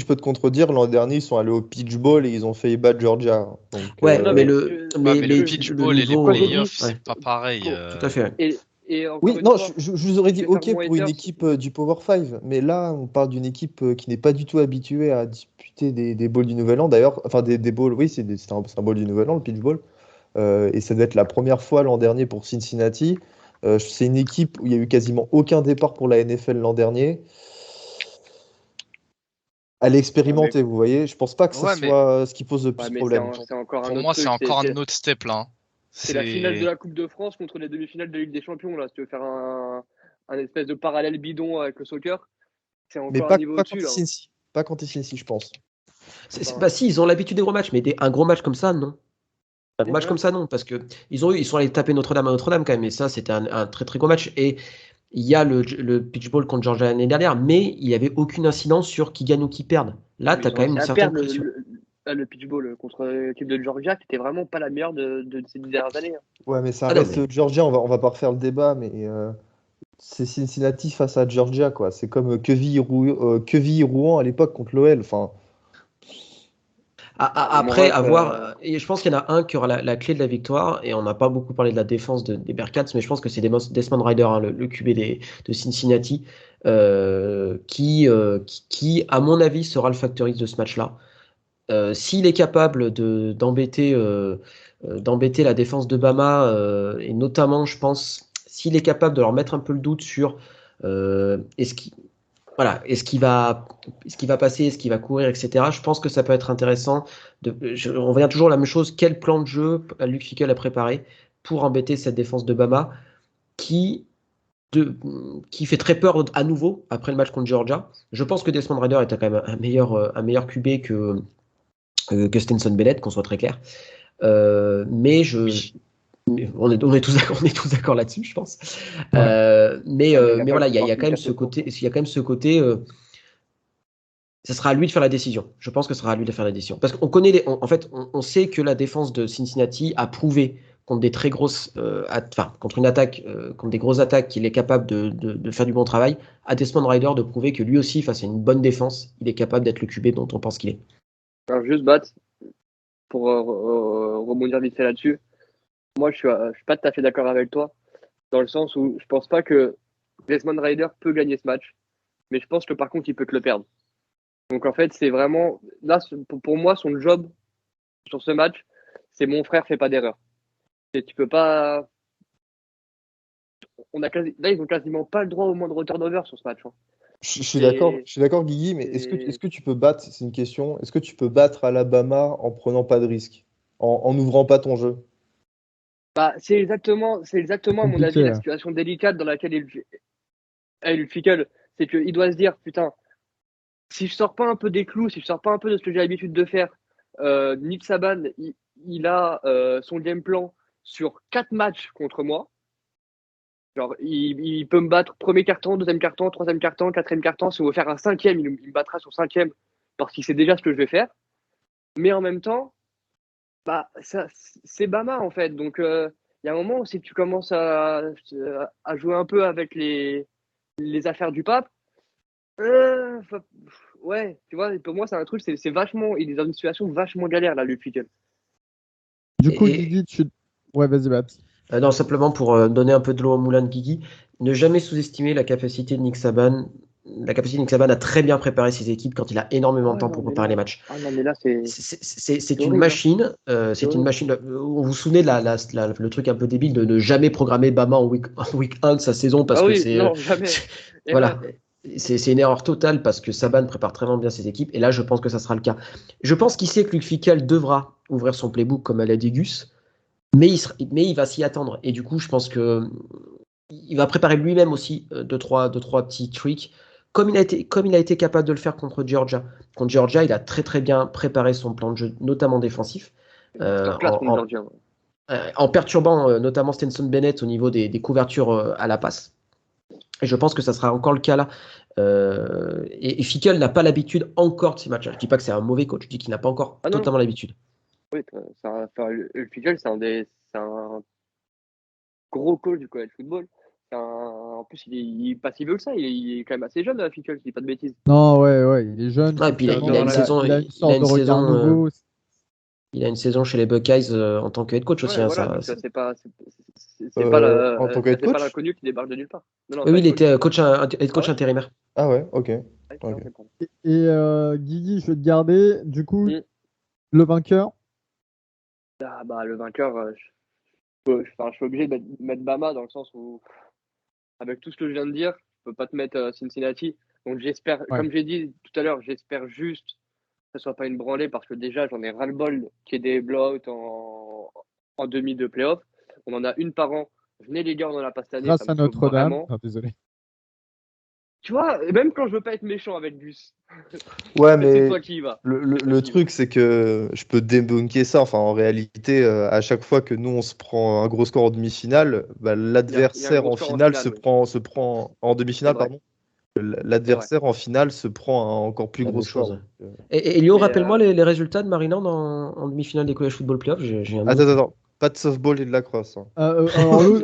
peux te contredire, l'an dernier, ils sont allés au Pitch Bowl et ils ont failli battre Georgia. Donc, Ouais, non, mais Mais le pitch ball et les niveau, playoffs, ouais. c'est pas pareil. Tout à fait. Et encore Oui, une non, fois, je vous aurais dit je vais OK faire mon pour une haters. équipe du Power 5, mais là, on parle d'une équipe qui n'est pas du tout habituée à disputer des bowls du Nouvel An. D'ailleurs, enfin des bowls, oui, c'est un bowl du Nouvel An, le Pitch Bowl. Et ça doit être la première fois l'an dernier pour Cincinnati. C'est une équipe où il y a eu quasiment aucun départ pour la NFL l'an dernier. Elle est expérimentée, vous voyez. Je pense pas que Ouais, ce mais- soit ce qui pose le Ouais, plus mais problème. c'est encore un Pour autre moi, truc. c'est encore un autre step là. Hein. C'est la finale de la Coupe de France contre les demi-finales de Ligue des Champions. Là, si tu veux faire un espèce de parallèle bidon avec le soccer, c'est Mais encore un niveau pas au-dessus. contre Là. Cincy. Pas contre Cincy, je pense. Bah si, ils ont l'habitude des gros matchs, mais un gros match comme ça, non. Un Ouais. match comme ça, non, parce que ils sont allés taper Notre-Dame à Notre-Dame quand même, et ça, c'était un très très gros match. Et il y a le pitch ball contre Georgia l'année dernière, mais il n'y avait aucune incidence sur qui gagne ou qui perd. Là, tu as quand même une certaine pression. Le pitch ball contre l'équipe de Georgia, qui était vraiment pas la meilleure de ces 10 dernières années. Hein. Ouais, mais ça Ah non, reste Georgia. On va pas refaire le débat, mais c'est Cincinnati face à Georgia, quoi. C'est comme Quevilly-Rouen à l'époque contre l'OL. Enfin, Après, avoir. Et je pense qu'il y en a un qui aura la clé de la victoire, et on n'a pas beaucoup parlé de la défense des Bearcats, mais je pense que c'est Desmond Ridder, hein, le QB de Cincinnati, qui, à mon avis, sera le facteur X de ce match-là. S'il est capable d'embêter la défense de Bama, et notamment, je pense, s'il est capable de leur mettre un peu le doute sur est-ce qu'il va passer, est-ce qu'il va courir, etc. Je pense que ça peut être intéressant. On revient toujours à la même chose. Quel plan de jeu Luke Fickell a préparé pour embêter cette défense de Bama qui fait très peur à nouveau après le match contre Georgia. Je pense que Desmond Ridder était quand même un meilleur QB que Stetson Bennett, qu'on soit très clair. Mais on est tous d'accord là-dessus, je pense. Mais voilà, il y a quand même ce côté. Ça sera à lui de faire la décision. Je pense que ce sera à lui de faire la décision. Parce qu'on connaît, on sait que la défense de Cincinnati a prouvé contre des très grosses, contre une attaque, contre des grosses attaques, qu'il est capable de faire du bon travail. À Desmond Ridder de prouver que lui aussi, face à une bonne défense, il est capable d'être le QB dont on pense qu'il est. Alors juste pour rebondir vite fait là-dessus. Moi, je suis pas tout à fait d'accord avec toi, dans le sens où je pense pas que Desmond Ridder peut gagner ce match, mais je pense que par contre, il peut que le perdre. Donc en fait, c'est vraiment là pour moi son job sur ce match, c'est mon frère fait pas d'erreur. Et tu peux pas. Là, ils ont quasiment pas le droit au moindre turnover sur ce match. Hein. Je suis d'accord, Guigui, mais est-ce que tu peux battre, c'est une question, est-ce que tu peux battre Alabama en prenant pas de risque, en n'ouvrant pas ton jeu? Bah, c'est exactement à mon avis la situation délicate dans laquelle il Fickle, c'est qu'il doit se dire putain, si je sors pas un peu des clous, si je sors pas un peu de ce que j'ai l'habitude de faire, Nick Saban, il a son game plan sur 4 matchs contre moi. Genre, il peut me battre premier carton, deuxième carton, troisième carton, quatrième carton. Si on veut faire un cinquième, il me battra sur cinquième parce qu'il sait déjà ce que je vais faire. Mais en même temps, bah, c'est Bama en fait. Donc, il y a un moment où si tu commences à jouer un peu avec les affaires du pape, ouais, tu vois, pour moi, c'est un truc, c'est vachement, il est dans une situation vachement galère là, Luke Fickell. Du coup, Guigui, ouais, vas-y, Babs. Non, simplement pour donner un peu de l'eau au moulin de Guigui, ne jamais sous-estimer la capacité de Nick Saban. La capacité de Nick Saban à très bien préparer ses équipes quand il a énormément de temps pour préparer les matchs. Non, mais là, c'est une machine. C'est une machine. Vous vous souvenez de le truc un peu débile de ne jamais programmer Bama en week 1 de sa saison parce que c'est. Non, jamais. Voilà. C'est une erreur totale parce que Saban prépare très bien ses équipes et là, je pense que ça sera le cas. Je pense qu'il sait que Luke Fickell devra ouvrir son playbook comme à la Dégus. Mais il va s'y attendre. Et du coup, je pense que il va préparer lui-même aussi deux, trois petits tricks. Comme il a été capable de le faire contre Georgia. Contre Georgia, il a très très bien préparé son plan de jeu, notamment défensif. En perturbant notamment Stetson Bennett au niveau des couvertures à la passe. Et je pense que ça sera encore le cas là. Et Fickell n'a pas l'habitude encore de ces matchs-là. Je ne dis pas que c'est un mauvais coach, je dis qu'il n'a pas encore totalement l'habitude. Oui, Fickell, c'est un gros coach du college football. En plus, il est pas si vieux que ça. Il est quand même assez jeune, Fickell, si je dis pas de bêtises. Non, ouais, il est jeune. Et puis il a une saison. Il a une saison chez les Buckeyes en tant que head coach aussi. Voilà, c'est pas l'inconnu qui débarque de nulle part. Oui, il était head coach intérimaire. Ah ouais, ok. Et Guigui, je vais te garder. Du coup, le vainqueur. Le vainqueur, je suis obligé de mettre Bama dans le sens où, avec tout ce que je viens de dire, je peux pas te mettre Cincinnati. Donc j'espère, comme j'ai dit tout à l'heure, j'espère juste que ce soit pas une branlée parce que déjà j'en ai ras-le-bol qu'il y ait des blowouts en demi de playoff. On en a une par an. Venez les gars, on en a pas cette année. Grâce à Notre-Dame. Ah, désolé. Tu vois, même quand je veux pas être méchant avec Gus. Ouais, mais c'est toi qui y va. Le truc, c'est que je peux débunker ça. Enfin, en réalité, à chaque fois que nous, on se prend un gros score en demi-finale, l'adversaire en finale se prend en demi-finale, pardon. L'adversaire en finale se prend un encore plus gros score. Et Lyon, rappelle-moi les résultats de Maryland en demi-finale des College Football Playoffs. Attends. Pas de softball et de lacrosse. Alors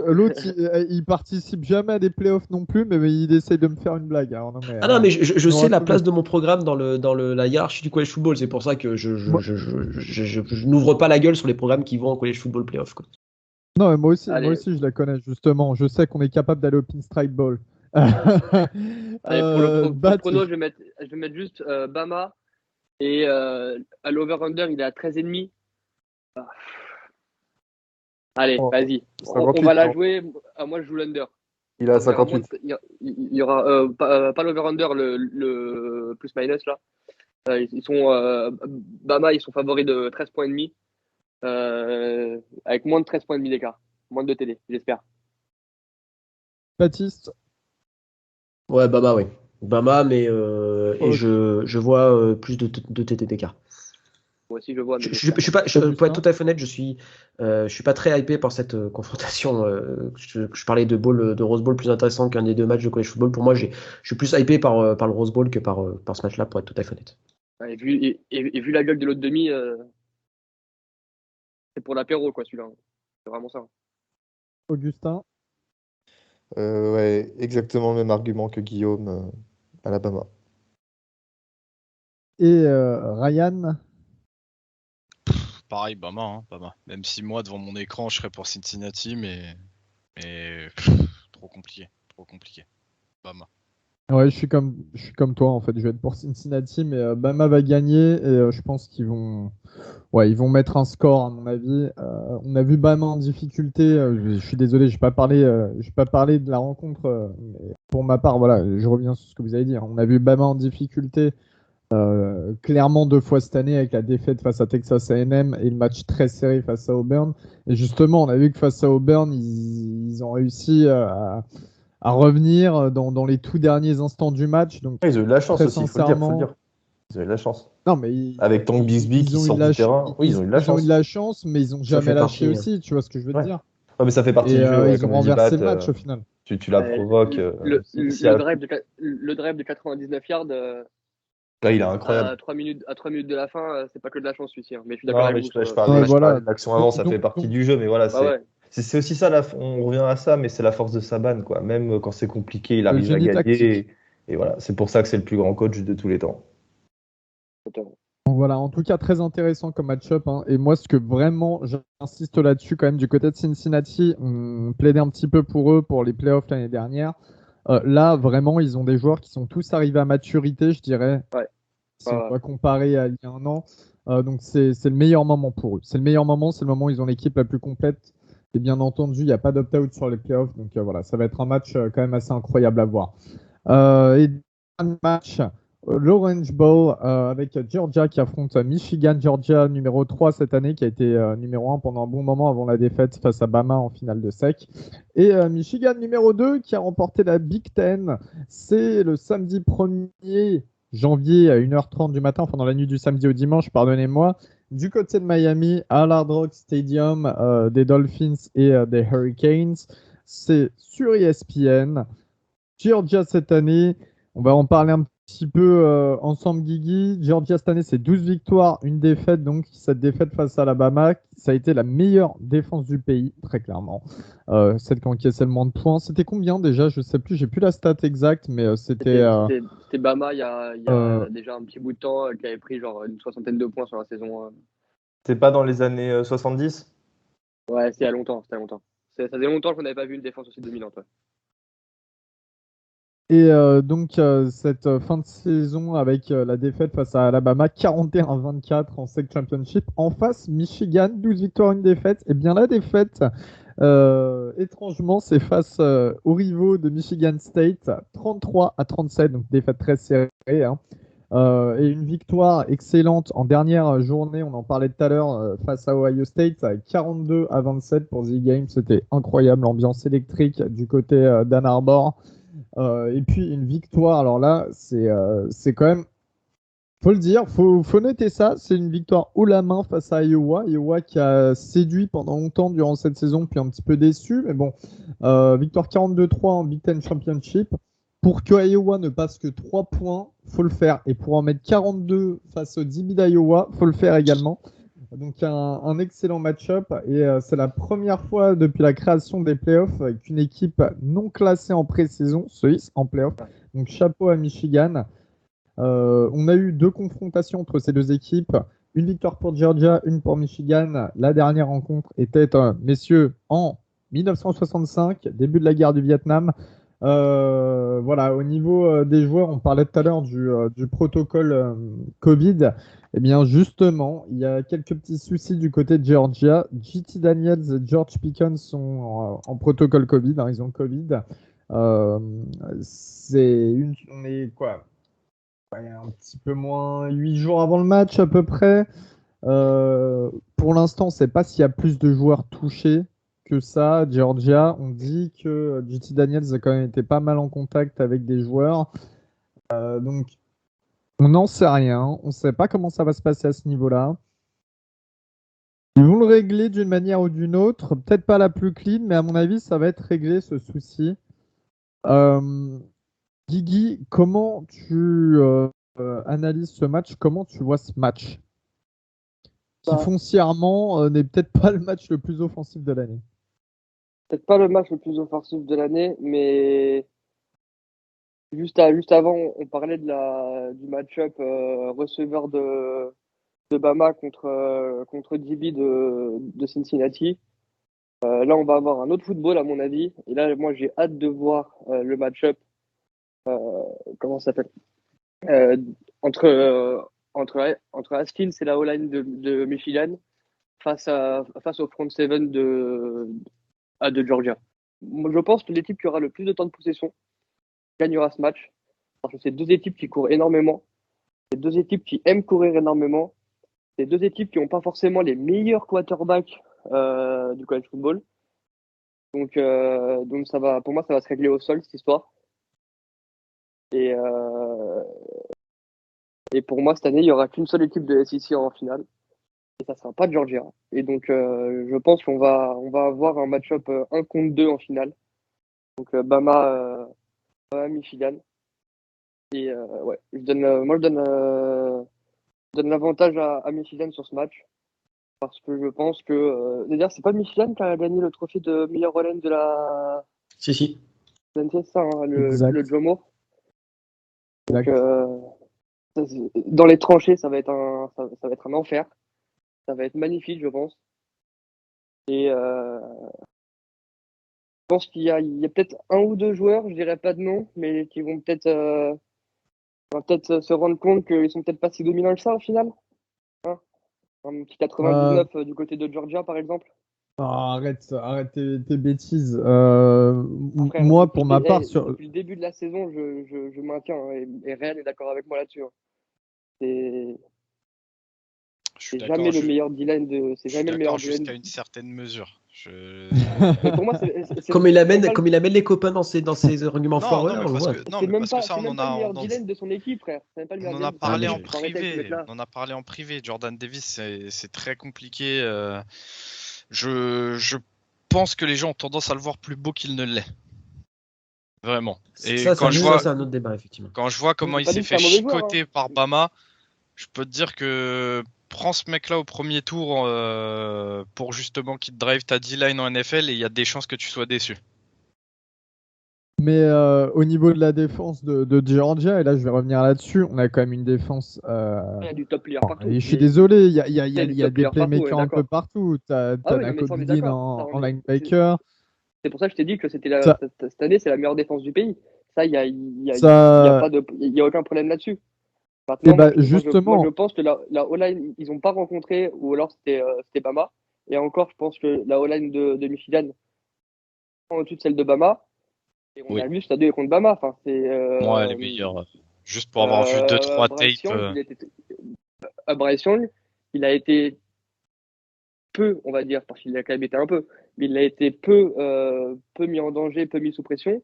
l'autre, il participe jamais à des playoffs non plus, mais il essaye de me faire une blague. Alors, non, mais je sais la place de mon programme dans la hiérarchie du college football. C'est pour ça que je n'ouvre pas la gueule sur les programmes qui vont en college football playoff. Quoi. Non, mais moi aussi, je la connais justement. Je sais qu'on est capable d'aller au Pinstripe Bowl. Allez, pour le prono, je vais mettre juste Bama et à l'over-under, il est à 13,5. Allez, Oh, vas-y. On 58, va la non. jouer. Moi, je joue l'under. Il a Il y aura moins 58. il y aura pas l'over-under, le plus-minus là. Ils sont Bama, ils sont favoris de 13 points et demi. Avec moins de 13 points et demi d'écart. Moins de TD, j'espère. Baptiste, Ouais, Bama, oui. Bama, mais et Ok. je vois plus de TT d'écart. Moi aussi, je vois, mais Je j'espère. suis pas, pour Augustin. être tout à fait honnête, je suis pas très hypé par cette confrontation. Je parlais de Rose Bowl plus intéressant qu'un des deux matchs de college football. Pour moi, je suis plus hypé par le Rose Bowl que par ce match-là, pour être tout à fait honnête. Et vu la gueule de l'autre demi, c'est pour l'apéro, quoi, celui-là. C'est vraiment ça. Augustin, Ouais, exactement le même argument que Guillaume, Alabama. et Ryan. Pareil, Bama, hein, Bama. Même si moi, devant mon écran, je serais pour Cincinnati, mais trop compliqué, trop compliqué. Bama. Ouais, je suis comme toi en fait. Je vais être pour Cincinnati, mais Bama va gagner et je pense ils vont mettre un score à mon avis. On a vu Bama en difficulté. Je suis désolé, j'ai pas parlé de la rencontre. Mais pour ma part, voilà, je reviens sur ce que vous avez dit, hein. On a vu Bama en difficulté clairement 2 fois cette année avec la défaite face à Texas A&M et le match très serré face à Auburn. Et justement, on a vu que face à Auburn, ils ont réussi à revenir dans les tout derniers instants du match. Donc, Ils ont eu de la chance très aussi, il faut le dire, faut le sincèrement, dire. Ils ont eu de la chance. non, mais Avec Tank Bixby qui ils ont eu sort de la du terrain. Oui, ils ont eu de la ils ont eu chance. de la chance, mais ils ont Ça jamais fait lâché partie. aussi. Tu vois ce que je veux te Ouais. dire? Ouais, mais ça fait partie Et du jeu, ouais, ils ont comme le dit Bat. renversé le match au final. Tu la provoques. Le drive de 99 yards Là, il est incroyable. à 3 minutes de la fin, c'est pas que de la chance, celui-ci. Hein. Mais je suis d'accord Non, avec mais vous. je Ouais, parlais voilà. de l'action avant, ça fait partie du jeu, mais voilà, Bah ouais. c'est aussi ça, on revient à ça, mais c'est la force de Saban, quoi. Même quand c'est compliqué, il Le arrive à génie gagner. tactique. Et voilà, c'est pour ça que c'est le plus grand coach de tous les temps. Donc voilà, en tout cas, très intéressant comme match-up, hein. Et moi, ce que vraiment, j'insiste là-dessus quand même, du côté de Cincinnati, on plaidait un petit peu pour eux pour les playoffs l'année dernière. Là, vraiment, ils ont des joueurs qui sont tous arrivés à maturité, je dirais, Ouais. si on va comparer à il y a un an. Donc, c'est le meilleur moment pour eux. C'est le meilleur moment, c'est le moment où ils ont l'équipe la plus complète. Et bien entendu, il n'y a pas d'opt-out sur les playoffs. Donc voilà, ça va être un match quand même assez incroyable à voir. Et un match, l'Orange Bowl avec Georgia qui affronte Michigan. Georgia numéro 3 cette année, qui a été numéro 1 pendant un bon moment avant la défaite face à Bama en finale de SEC. Et Michigan numéro 2 qui a remporté la Big Ten. C'est le samedi 1er janvier à 1h30 du matin, enfin dans la nuit du samedi au dimanche, pardonnez-moi, du côté de Miami à l'Hard Rock Stadium des Dolphins et des Hurricanes. C'est sur ESPN. Georgia cette année, on va en parler un petit peu ensemble, Guigui. Georgia cette année, c'est 12 victoires, une défaite. Donc, cette défaite face à Alabama, ça a été la meilleure défense du pays, très clairement. Celle qui encaissait le moins de points. C'était combien déjà? Je ne sais plus, j'ai plus la stat exacte, mais c'était. C'était Bama il y a déjà un petit bout de temps qui avait pris genre une 60aine de points sur la saison. C'est pas dans les années 70? Ouais, c'était il y a longtemps. Ça faisait longtemps qu'on n'avait pas vu une défense aussi dominante. Ouais. Et donc, cette fin de saison avec la défaite face à Alabama, 41-24 en SEC Championship. En face, Michigan, 12 victoires, une défaite. Et bien, la défaite, étrangement, c'est face aux rivaux de Michigan State, 33-37, donc défaite très serrée, hein. Et une victoire excellente en dernière journée, on en parlait tout à l'heure, face à Ohio State, 42-27 pour The Game. C'était incroyable, l'ambiance électrique du côté d'Ann Arbor. Et puis une victoire, alors là, c'est quand même, faut le dire, faut noter ça, c'est une victoire haut la main face à Iowa. Iowa qui a séduit pendant longtemps durant cette saison, puis un petit peu déçu, mais bon, victoire 42-3 en Big Ten Championship. Pour que Iowa ne passe que 3 points, faut le faire. Et pour en mettre 42 face au DB d'Iowa, faut le faire également. Donc un excellent match-up et c'est la première fois depuis la création des playoffs qu'une équipe non classée en pré-saison se hisse en playoffs. Donc chapeau à Michigan. On a eu 2 confrontations entre ces 2 équipes. Une victoire pour Georgia, une pour Michigan. La dernière rencontre était, messieurs, en 1965, début de la guerre du Vietnam. Voilà, au niveau des joueurs, on parlait tout à l'heure du protocole Covid. Eh bien, justement, il y a quelques petits soucis du côté de Georgia. JT Daniels et George Pickens sont en protocole Covid, hein, ils ont Covid. Euh, on est quoi? Ouais, un petit peu moins 8 jours avant le match à peu près. Pour l'instant, on ne sait pas s'il y a plus de joueurs touchés que ça. Georgia, on dit que JT Daniels a quand même été pas mal en contact avec des joueurs. Donc, on n'en sait rien. On ne sait pas comment ça va se passer à ce niveau-là. Ils vont le régler d'une manière ou d'une autre. Peut-être pas la plus clean, mais à mon avis, ça va être réglé ce souci. Guigui, comment tu analyses ce match? Comment tu vois ce match? Qui Bah, foncièrement n'est peut-être pas le match le plus offensif de l'année. peut-être pas le match le plus offensif de l'année, mais juste avant, on parlait du match-up receveur de Bama contre DB de Cincinnati. Là, on va avoir un autre football, à mon avis. Et là, moi, j'ai hâte de voir le match-up, comment ça s'appelle, euh, entre, entre Haskins et la O-line de Michigan face au front seven de Georgia. Moi, je pense que l'équipe qui aura le plus de temps de possession gagnera ce match. Parce que c'est deux équipes qui courent énormément. C'est deux équipes qui aiment courir énormément. C'est deux équipes qui n'ont pas forcément les meilleurs quarterbacks du college football. Donc ça va, pour moi, ça va se régler au sol, cette histoire. Et, euh, et pour moi, cette année, il n'y aura qu'une seule équipe de SEC en finale. Et ça sera pas Georgia. Et donc, je pense qu'on va avoir un match-up 1 contre 2 en finale. Donc, Bama Michigan. Et ouais, moi, je donne l'avantage à Michigan sur ce match. Parce que je pense que. D'ailleurs, c'est pas Michigan qui a gagné le trophée de meilleur relais de la. Si. C'est ça, hein, le Exact. Joe Moore. Donc, Exact. dans les tranchées, ça va être un enfer. Ça va être magnifique, je pense. Et je pense qu'il y a peut-être un ou deux joueurs, je dirais pas de nom, mais qui vont peut-être se rendre compte qu'ils sont peut-être pas si dominants que ça au final. Hein, un petit Euh, 99 du côté de Georgia, par exemple. arrête tes bêtises. Après, Moi, pour ma part, depuis le début de la saison, je maintiens, hein, et Réal est d'accord avec moi là-dessus. Hein. C'est Je suis c'est d'accord, jamais le meilleur D-line c'est je suis jamais le meilleur d'accord D-line. jusqu'à une certaine mesure. Mais pour moi, Comme il c'est même amène, pas comme il amène les copains dans ses arguments Non, foireux, non, là, mais on le parce voit. que non, c'est mais même parce que pas, ça, c'est même pas le meilleur D-line de son équipe, frère. C'est même pas le on meilleur en a D-line de son Ah, mais parlé en équipe. Faut arrêter avec ce privé. mec-là. On en a parlé en privé. Jordan Davis, c'est très compliqué. Je pense que les gens ont tendance à le voir plus beau qu'il ne l'est. Vraiment. Et ça, ça, ça, c'est un autre débat, effectivement. quand je vois comment J'ai il pas s'est dit que c'est fait un mauvais joueur. Hein. chicoter par Bama, je peux te dire que prends ce mec-là au premier tour pour justement qu'il te drive ta D-line en NFL et il y a des chances que tu sois déçu. mais au niveau de la défense de Georgia, et là je vais revenir là-dessus, on a quand même une défense. Il y a du top player Bon, partout. et je suis désolé, il Il y a du y a top des player partout, on est playmakers un peu d'accord. partout. T'as Ah oui, non, mais ça, on Nakobe est Dean d'accord. en linebacker. C'est pour ça que je t'ai dit que Ça, cette année, c'est la meilleure défense du pays. Ça, il y a ça, pas il y a aucun problème là-dessus. et Maintenant, bah moi, je justement, pense que la O-line, ils n'ont pas rencontré, ou alors c'était Bama. Et encore, je pense que la O-line de Michigan, au-dessus de celle de Bama, et on Oui. a vu cette année contre Bama. Enfin, Moi, les meilleurs. Juste pour avoir vu deux trois Bryce tapes. Young, Bryce Young, il a été peu, on va dire, parce qu'il a quand même été un peu, mais il a été peu mis en danger, peu mis sous pression.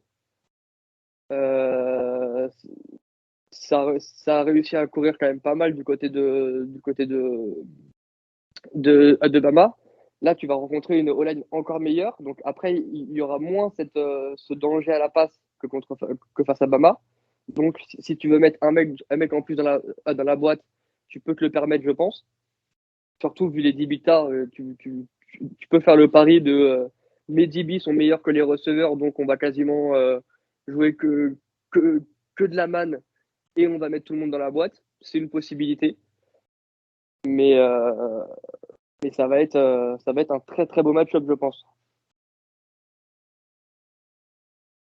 Euh, ça a réussi à courir quand même pas mal du côté de Bama. Là, tu vas rencontrer une O-line encore meilleure. Donc après, il y aura moins ce danger à la passe que face à Bama. Donc, si tu veux mettre un mec en plus dans la boîte, tu peux te le permettre, je pense. Surtout vu les DB-tas, tu peux faire le pari de mes DB sont meilleurs que les receveurs, donc on va quasiment jouer que, que de la manne et on va mettre tout le monde dans la boîte. C'est une possibilité. Mais, euh, mais ça va être un très très beau match-up, je pense.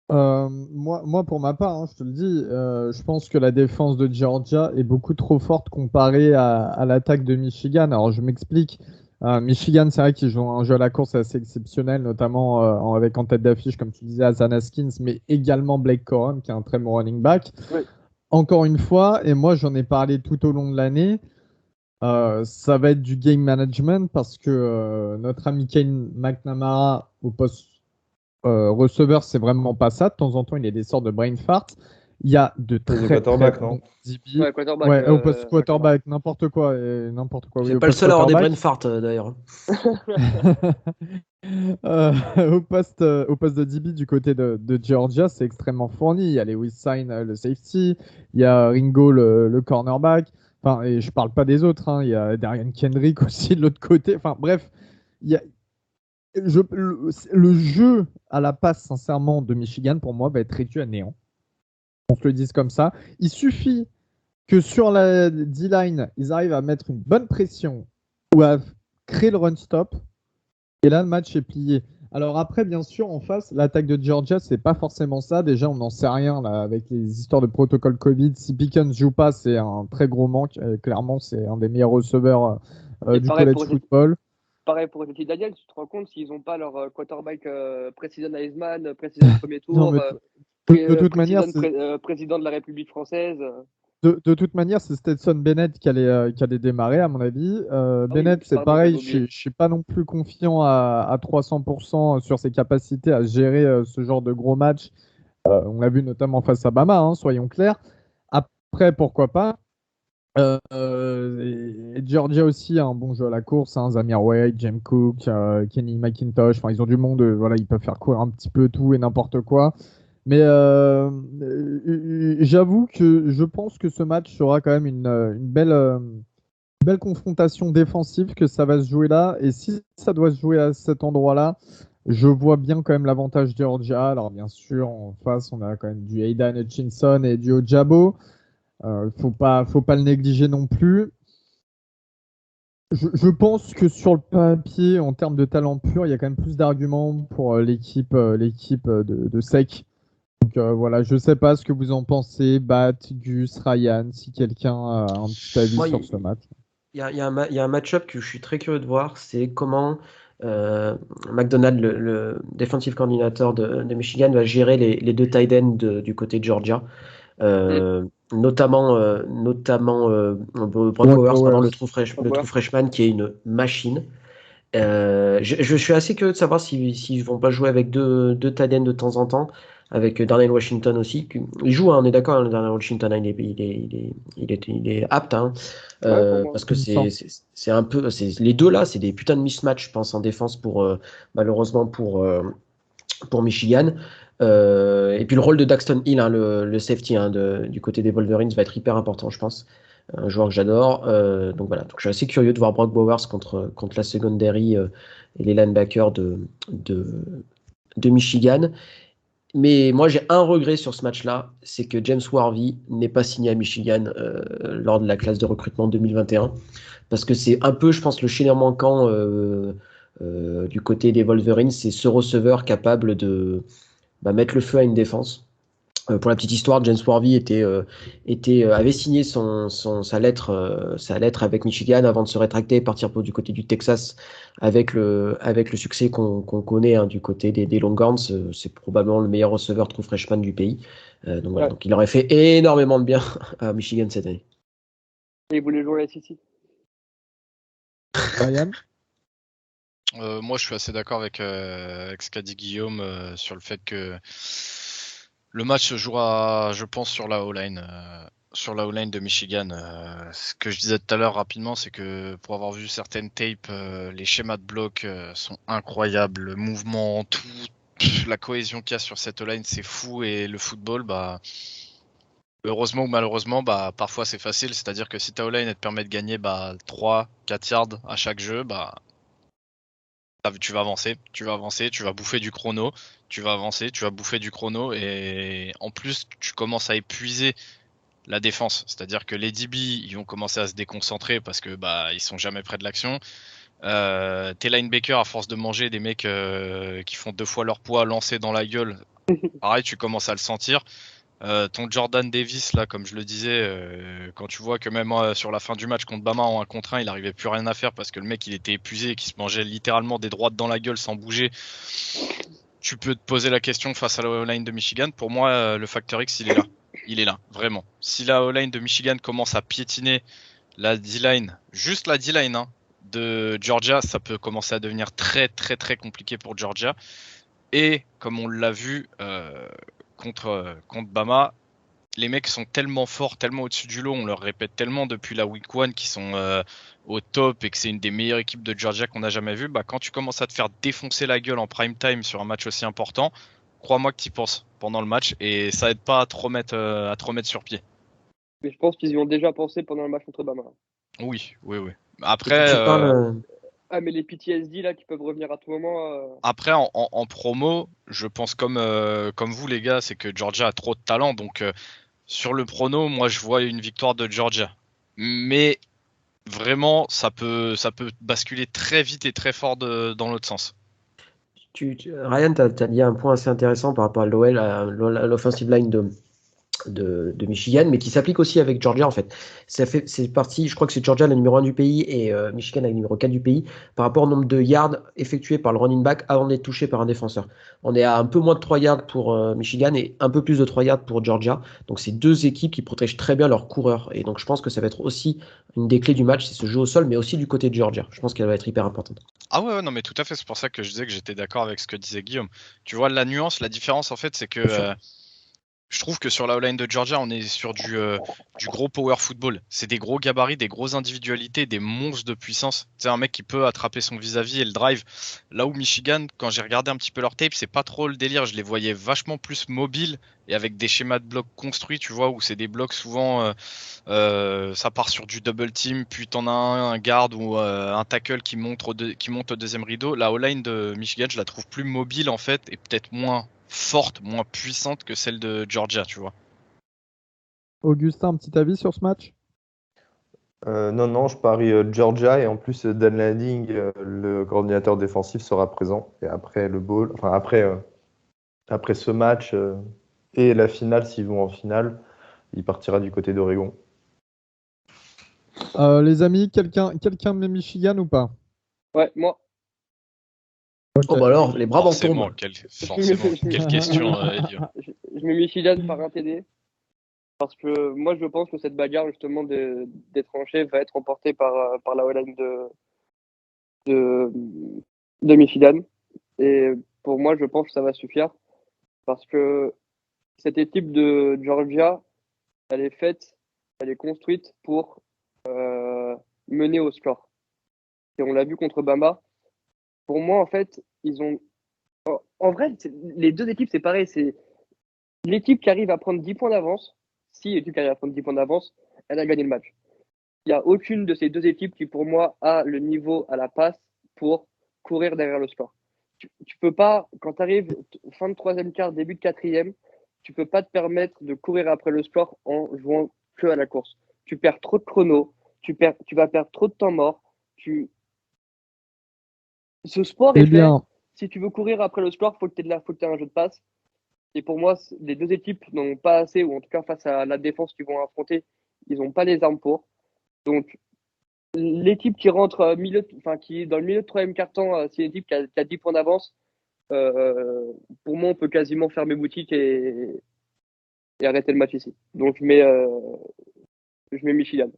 Moi, pour ma part, je te le dis, je pense que la défense de Georgia est beaucoup trop forte comparée à l'attaque de Michigan. Alors, je m'explique. Michigan, c'est vrai qu'ils jouent un jeu à la course assez exceptionnel, notamment avec en tête d'affiche, comme tu disais, Hasan Haskins, mais également Blake Corum, qui est un très bon running back. Oui. Encore une fois, et moi, j'en ai parlé tout au long de l'année, ça va être du game management parce que notre ami Kane McNamara au poste receveur, c'est vraiment pas ça. De temps en temps, il y a des sortes de brain fart. Il y a de Il est très quarterback, très non? bons DB. Ouais, quarterback. Ouais, au poste McNamara. quarterback, n'importe quoi, n'importe quoi. Oui, C'est au pas le poste seul à avoir des quarterback. brain farts d'ailleurs. Au poste de DB du côté de Georgia, c'est extrêmement fourni. Il y a Lewis Sign, le safety. Il y a Ringo, le cornerback. Enfin, et je parle pas des autres. Il y a Darian Kendrick aussi de l'autre côté. Enfin, bref, il y a, le jeu à la passe, sincèrement, de Michigan, pour moi, va être réduit à néant. On se le dise comme ça. Il suffit que sur la D-line, ils arrivent à mettre une bonne pression ou à créer le run stop. Et là, le match est plié. Alors après, bien sûr, en face, l'attaque de Georgia, c'est pas forcément ça. Déjà, on n'en sait rien là, avec les histoires de protocole Covid. Si Pickens joue pas, c'est un très gros manque. Clairement, c'est un des meilleurs receveurs Et du college football. pareil pour JT Daniels, tu te rends compte s'ils n'ont pas leur quarterback président Heisman, président de premier Non, tour, mais de toute manière, président de la République française. de toute manière, c'est Stetson Bennett qui allait démarrer, à mon avis. Ah oui, Bennett, c'est pardon, j'avais pareil, je ne oublié. suis pas non plus confiant à 300% sur ses capacités à gérer ce genre de gros match. On l'a vu notamment face à Bama, soyons clairs. Après, pourquoi pas. Et Georgia aussi a un bon jeu à la course, Zamir Wade, James Cook, Kenny McIntosh. Enfin, ils ont du monde, voilà, ils peuvent faire courir un petit peu tout et n'importe quoi. Mais j'avoue que je pense que ce match sera quand même une belle confrontation défensive, que ça va se jouer là. Et si ça doit se jouer à cet endroit-là, je vois bien quand même l'avantage Georgia. Alors bien sûr, en face, on a quand même du Aidan Hutchinson et du Ojabo. Faut pas le négliger non plus. Je pense que sur le papier, en termes de talent pur, il y a quand même plus d'arguments pour l'équipe de SEC. Donc voilà, je sais pas ce que vous en pensez, Bat, Gus, Ryan, si quelqu'un a un petit avis Moi, sur ce match. il y a un match-up que je suis très curieux de voir, c'est comment McDonald, le defensive coordinator de Michigan, va gérer les deux tight ends du côté de Georgia. Notamment Brock Bowers, pardon, le true freshman qui est une machine. Je suis assez curieux de savoir s'ils vont pas jouer avec deux tight ends de temps en temps, avec Darnell Washington aussi. Il joue, on est d'accord, Darnell Washington, il est apte, parce que c'est un peu, les deux là, c'est des putains de mismatch, je pense, en défense malheureusement pour Michigan. Et puis le rôle de Daxton Hill, le safety du côté des Wolverines, va être hyper important, je pense. Un joueur que j'adore. Donc voilà, donc je suis assez curieux de voir Brock Bowers contre la secondary et les linebackers de Michigan. Mais moi, j'ai un regret sur ce match-là, c'est que James Worthy n'est pas signé à Michigan lors de la classe de recrutement 2021. Parce que c'est un peu, je pense, le chaînon manquant du côté des Wolverines, c'est ce receveur capable de mettre le feu à une défense. Pour la petite histoire, James Worthy avait signé sa lettre avec Michigan avant de se rétracter et partir du côté du Texas avec le succès qu'on connaît du côté des Longhorns. C'est probablement le meilleur receveur true freshman du pays. Donc voilà, donc il aurait fait énormément de bien à Michigan cette année. Et il voulait jouer à SEC. Ryan? Moi, je suis assez d'accord avec ce qu'a dit Guillaume sur le fait que le match se jouera, je pense, sur la O-line. Sur la O-line de Michigan. Ce que je disais tout à l'heure rapidement, c'est que pour avoir vu certaines tapes, les schémas de bloc sont incroyables. Le mouvement, tout, la cohésion qu'il y a sur cette O-line, c'est fou. Et le football, heureusement ou malheureusement, parfois c'est facile. C'est-à-dire que si ta O-line te permet de gagner 3, 4 yards à chaque jeu, tu vas avancer, tu vas bouffer du chrono, tu vas avancer, tu vas bouffer du chrono, et en plus tu commences à épuiser la défense, c'est-à-dire que les DB ils vont commencer à se déconcentrer parce que ils sont jamais près de l'action. Tes linebackers, à force de manger des mecs qui font 2 fois leur poids lancés dans la gueule, Pareil, tu commences à le sentir. Ton Jordan Davis, là, comme je le disais, quand tu vois que même sur la fin du match contre Bama en 1 contre 1, il arrivait plus rien à faire parce que le mec il était épuisé et qu'il se mangeait littéralement des droites dans la gueule sans bouger. Tu peux te poser la question face à la O-line de Michigan. Pour moi, le facteur X, il est là. Il est là, vraiment. Si la O-line de Michigan commence à piétiner la D-line, juste la D-line de Georgia, ça peut commencer à devenir très très très compliqué pour Georgia. Et comme on l'a vu contre Bama, les mecs sont tellement forts, tellement au-dessus du lot, on leur répète tellement depuis la week 1 qu'ils sont au top et que c'est une des meilleures équipes de Georgia qu'on a jamais vu. Bah, quand tu commences à te faire défoncer la gueule en prime time sur un match aussi important, crois-moi que tu y penses pendant le match et ça aide pas à te remettre sur pied. Mais je pense qu'ils y ont déjà pensé pendant le match contre Bama. Oui. Après, Ah, mais les PTSD là qui peuvent revenir à tout moment. Après en promo, je pense comme vous les gars, c'est que Georgia a trop de talent. Donc sur le prono, moi je vois une victoire de Georgia. Mais vraiment, ça peut basculer très vite et très fort dans l'autre sens. Ryan, tu as dit un point assez intéressant par rapport à l'OL, à l'offensive line de Michigan, mais qui s'applique aussi avec Georgia en fait. C'est parti, je crois que c'est Georgia le numéro 1 du pays et Michigan le numéro 4 du pays par rapport au nombre de yards effectués par le running back avant d'être touché par un défenseur. On est à un peu moins de 3 yards pour Michigan et un peu plus de 3 yards pour Georgia. Donc c'est deux équipes qui protègent très bien leurs coureurs et donc je pense que ça va être aussi une des clés du match, c'est ce jeu au sol, mais aussi du côté de Georgia. Je pense qu'elle va être hyper importante. Ah ouais, non mais tout à fait, c'est pour ça que je disais que j'étais d'accord avec ce que disait Guillaume. Tu vois la nuance, la différence en fait, c'est que je trouve que sur la O-line de Georgia, on est sur du gros power football. C'est des gros gabarits, des grosses individualités, des monstres de puissance. C'est un mec qui peut attraper son vis-à-vis et le drive. Là où Michigan, quand j'ai regardé un petit peu leur tape, c'est pas trop le délire. Je les voyais vachement plus mobiles et avec des schémas de blocs construits, tu vois, où c'est des blocs souvent, ça part sur du double team, puis t'en as un guard ou un tackle qui monte au deuxième rideau. La O-line de Michigan, je la trouve plus mobile en fait et peut-être moins forte, moins puissante que celle de Georgia, tu vois. Augustin, un petit avis sur ce match? Non, je parie Georgia et en plus Dan Lanning, le coordinateur défensif, sera présent. Et après le bowl, enfin après ce match et la finale, s'ils vont en finale, il partira du côté d'Oregon. Les amis, quelqu'un met Michigan ou pas? Ouais, moi. Oh bah alors, les bras en Forcément, tombent. quelle question, Elio. Je mets Michigan par un TD. Parce que moi, je pense que cette bagarre, justement, des tranchées va être remportée par la O-line de Michigan. Et pour moi, je pense que ça va suffire. Parce que cette équipe de Georgia, elle est construite pour mener au score. Et on l'a vu contre Bama. Pour moi, en fait, ils ont. En vrai, les deux équipes, c'est pareil. C'est l'équipe qui arrive à prendre 10 points d'avance. Si l'équipe qui arrive à prendre 10 points d'avance, elle a gagné le match. Il n'y a aucune de ces deux équipes qui, pour moi, a le niveau à la passe pour courir derrière le score. Tu peux pas, quand tu arrives fin de troisième quart, début de quatrième, tu peux pas te permettre de courir après le score en jouant que à la course. Tu perds trop de chrono, tu vas perdre trop de temps mort. Ce sport est fait. Si tu veux courir après le score, faut que tu aies un jeu de passe. Et pour moi, les deux équipes n'ont pas assez, ou en tout cas face à la défense qu'ils vont affronter, ils n'ont pas les armes pour. Donc, l'équipe qui rentre qui est dans le milieu de troisième quart-temps, c'est une équipe qui a 10 points d'avance. Pour moi, on peut quasiment fermer boutique et arrêter le match ici. Donc, je mets Michigan.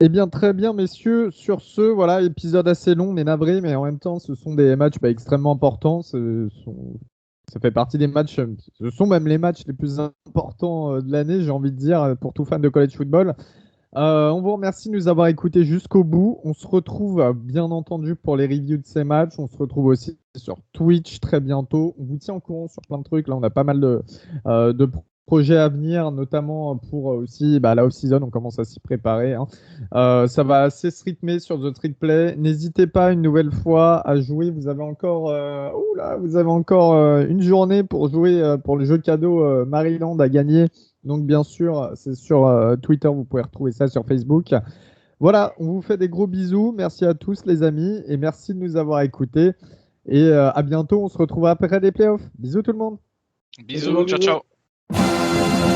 Eh bien, très bien, messieurs. Sur ce, voilà, épisode assez long, mais navré, mais en même temps, ce sont des matchs extrêmement importants. Ça fait partie des matchs, ce sont même les matchs les plus importants de l'année, j'ai envie de dire, pour tout fan de college football. On vous remercie de nous avoir écoutés jusqu'au bout. On se retrouve bien entendu pour les reviews de ces matchs. On se retrouve aussi sur Twitch très bientôt. On vous tient au courant sur plein de trucs. Là, on a pas mal de projets à venir, notamment pour aussi la off-season. On commence à s'y préparer. Hein. Ça va assez se rythmer sur The Street Play. N'hésitez pas une nouvelle fois à jouer. Vous avez encore, une journée pour jouer pour le jeu cadeau Maryland à gagner. Donc, bien sûr, c'est sur Twitter, vous pouvez retrouver ça sur Facebook. Voilà, on vous fait des gros bisous. Merci à tous, les amis, et merci de nous avoir écoutés. Et à bientôt, on se retrouve après les playoffs. Bisous tout le monde. Bisous, ciao ciao.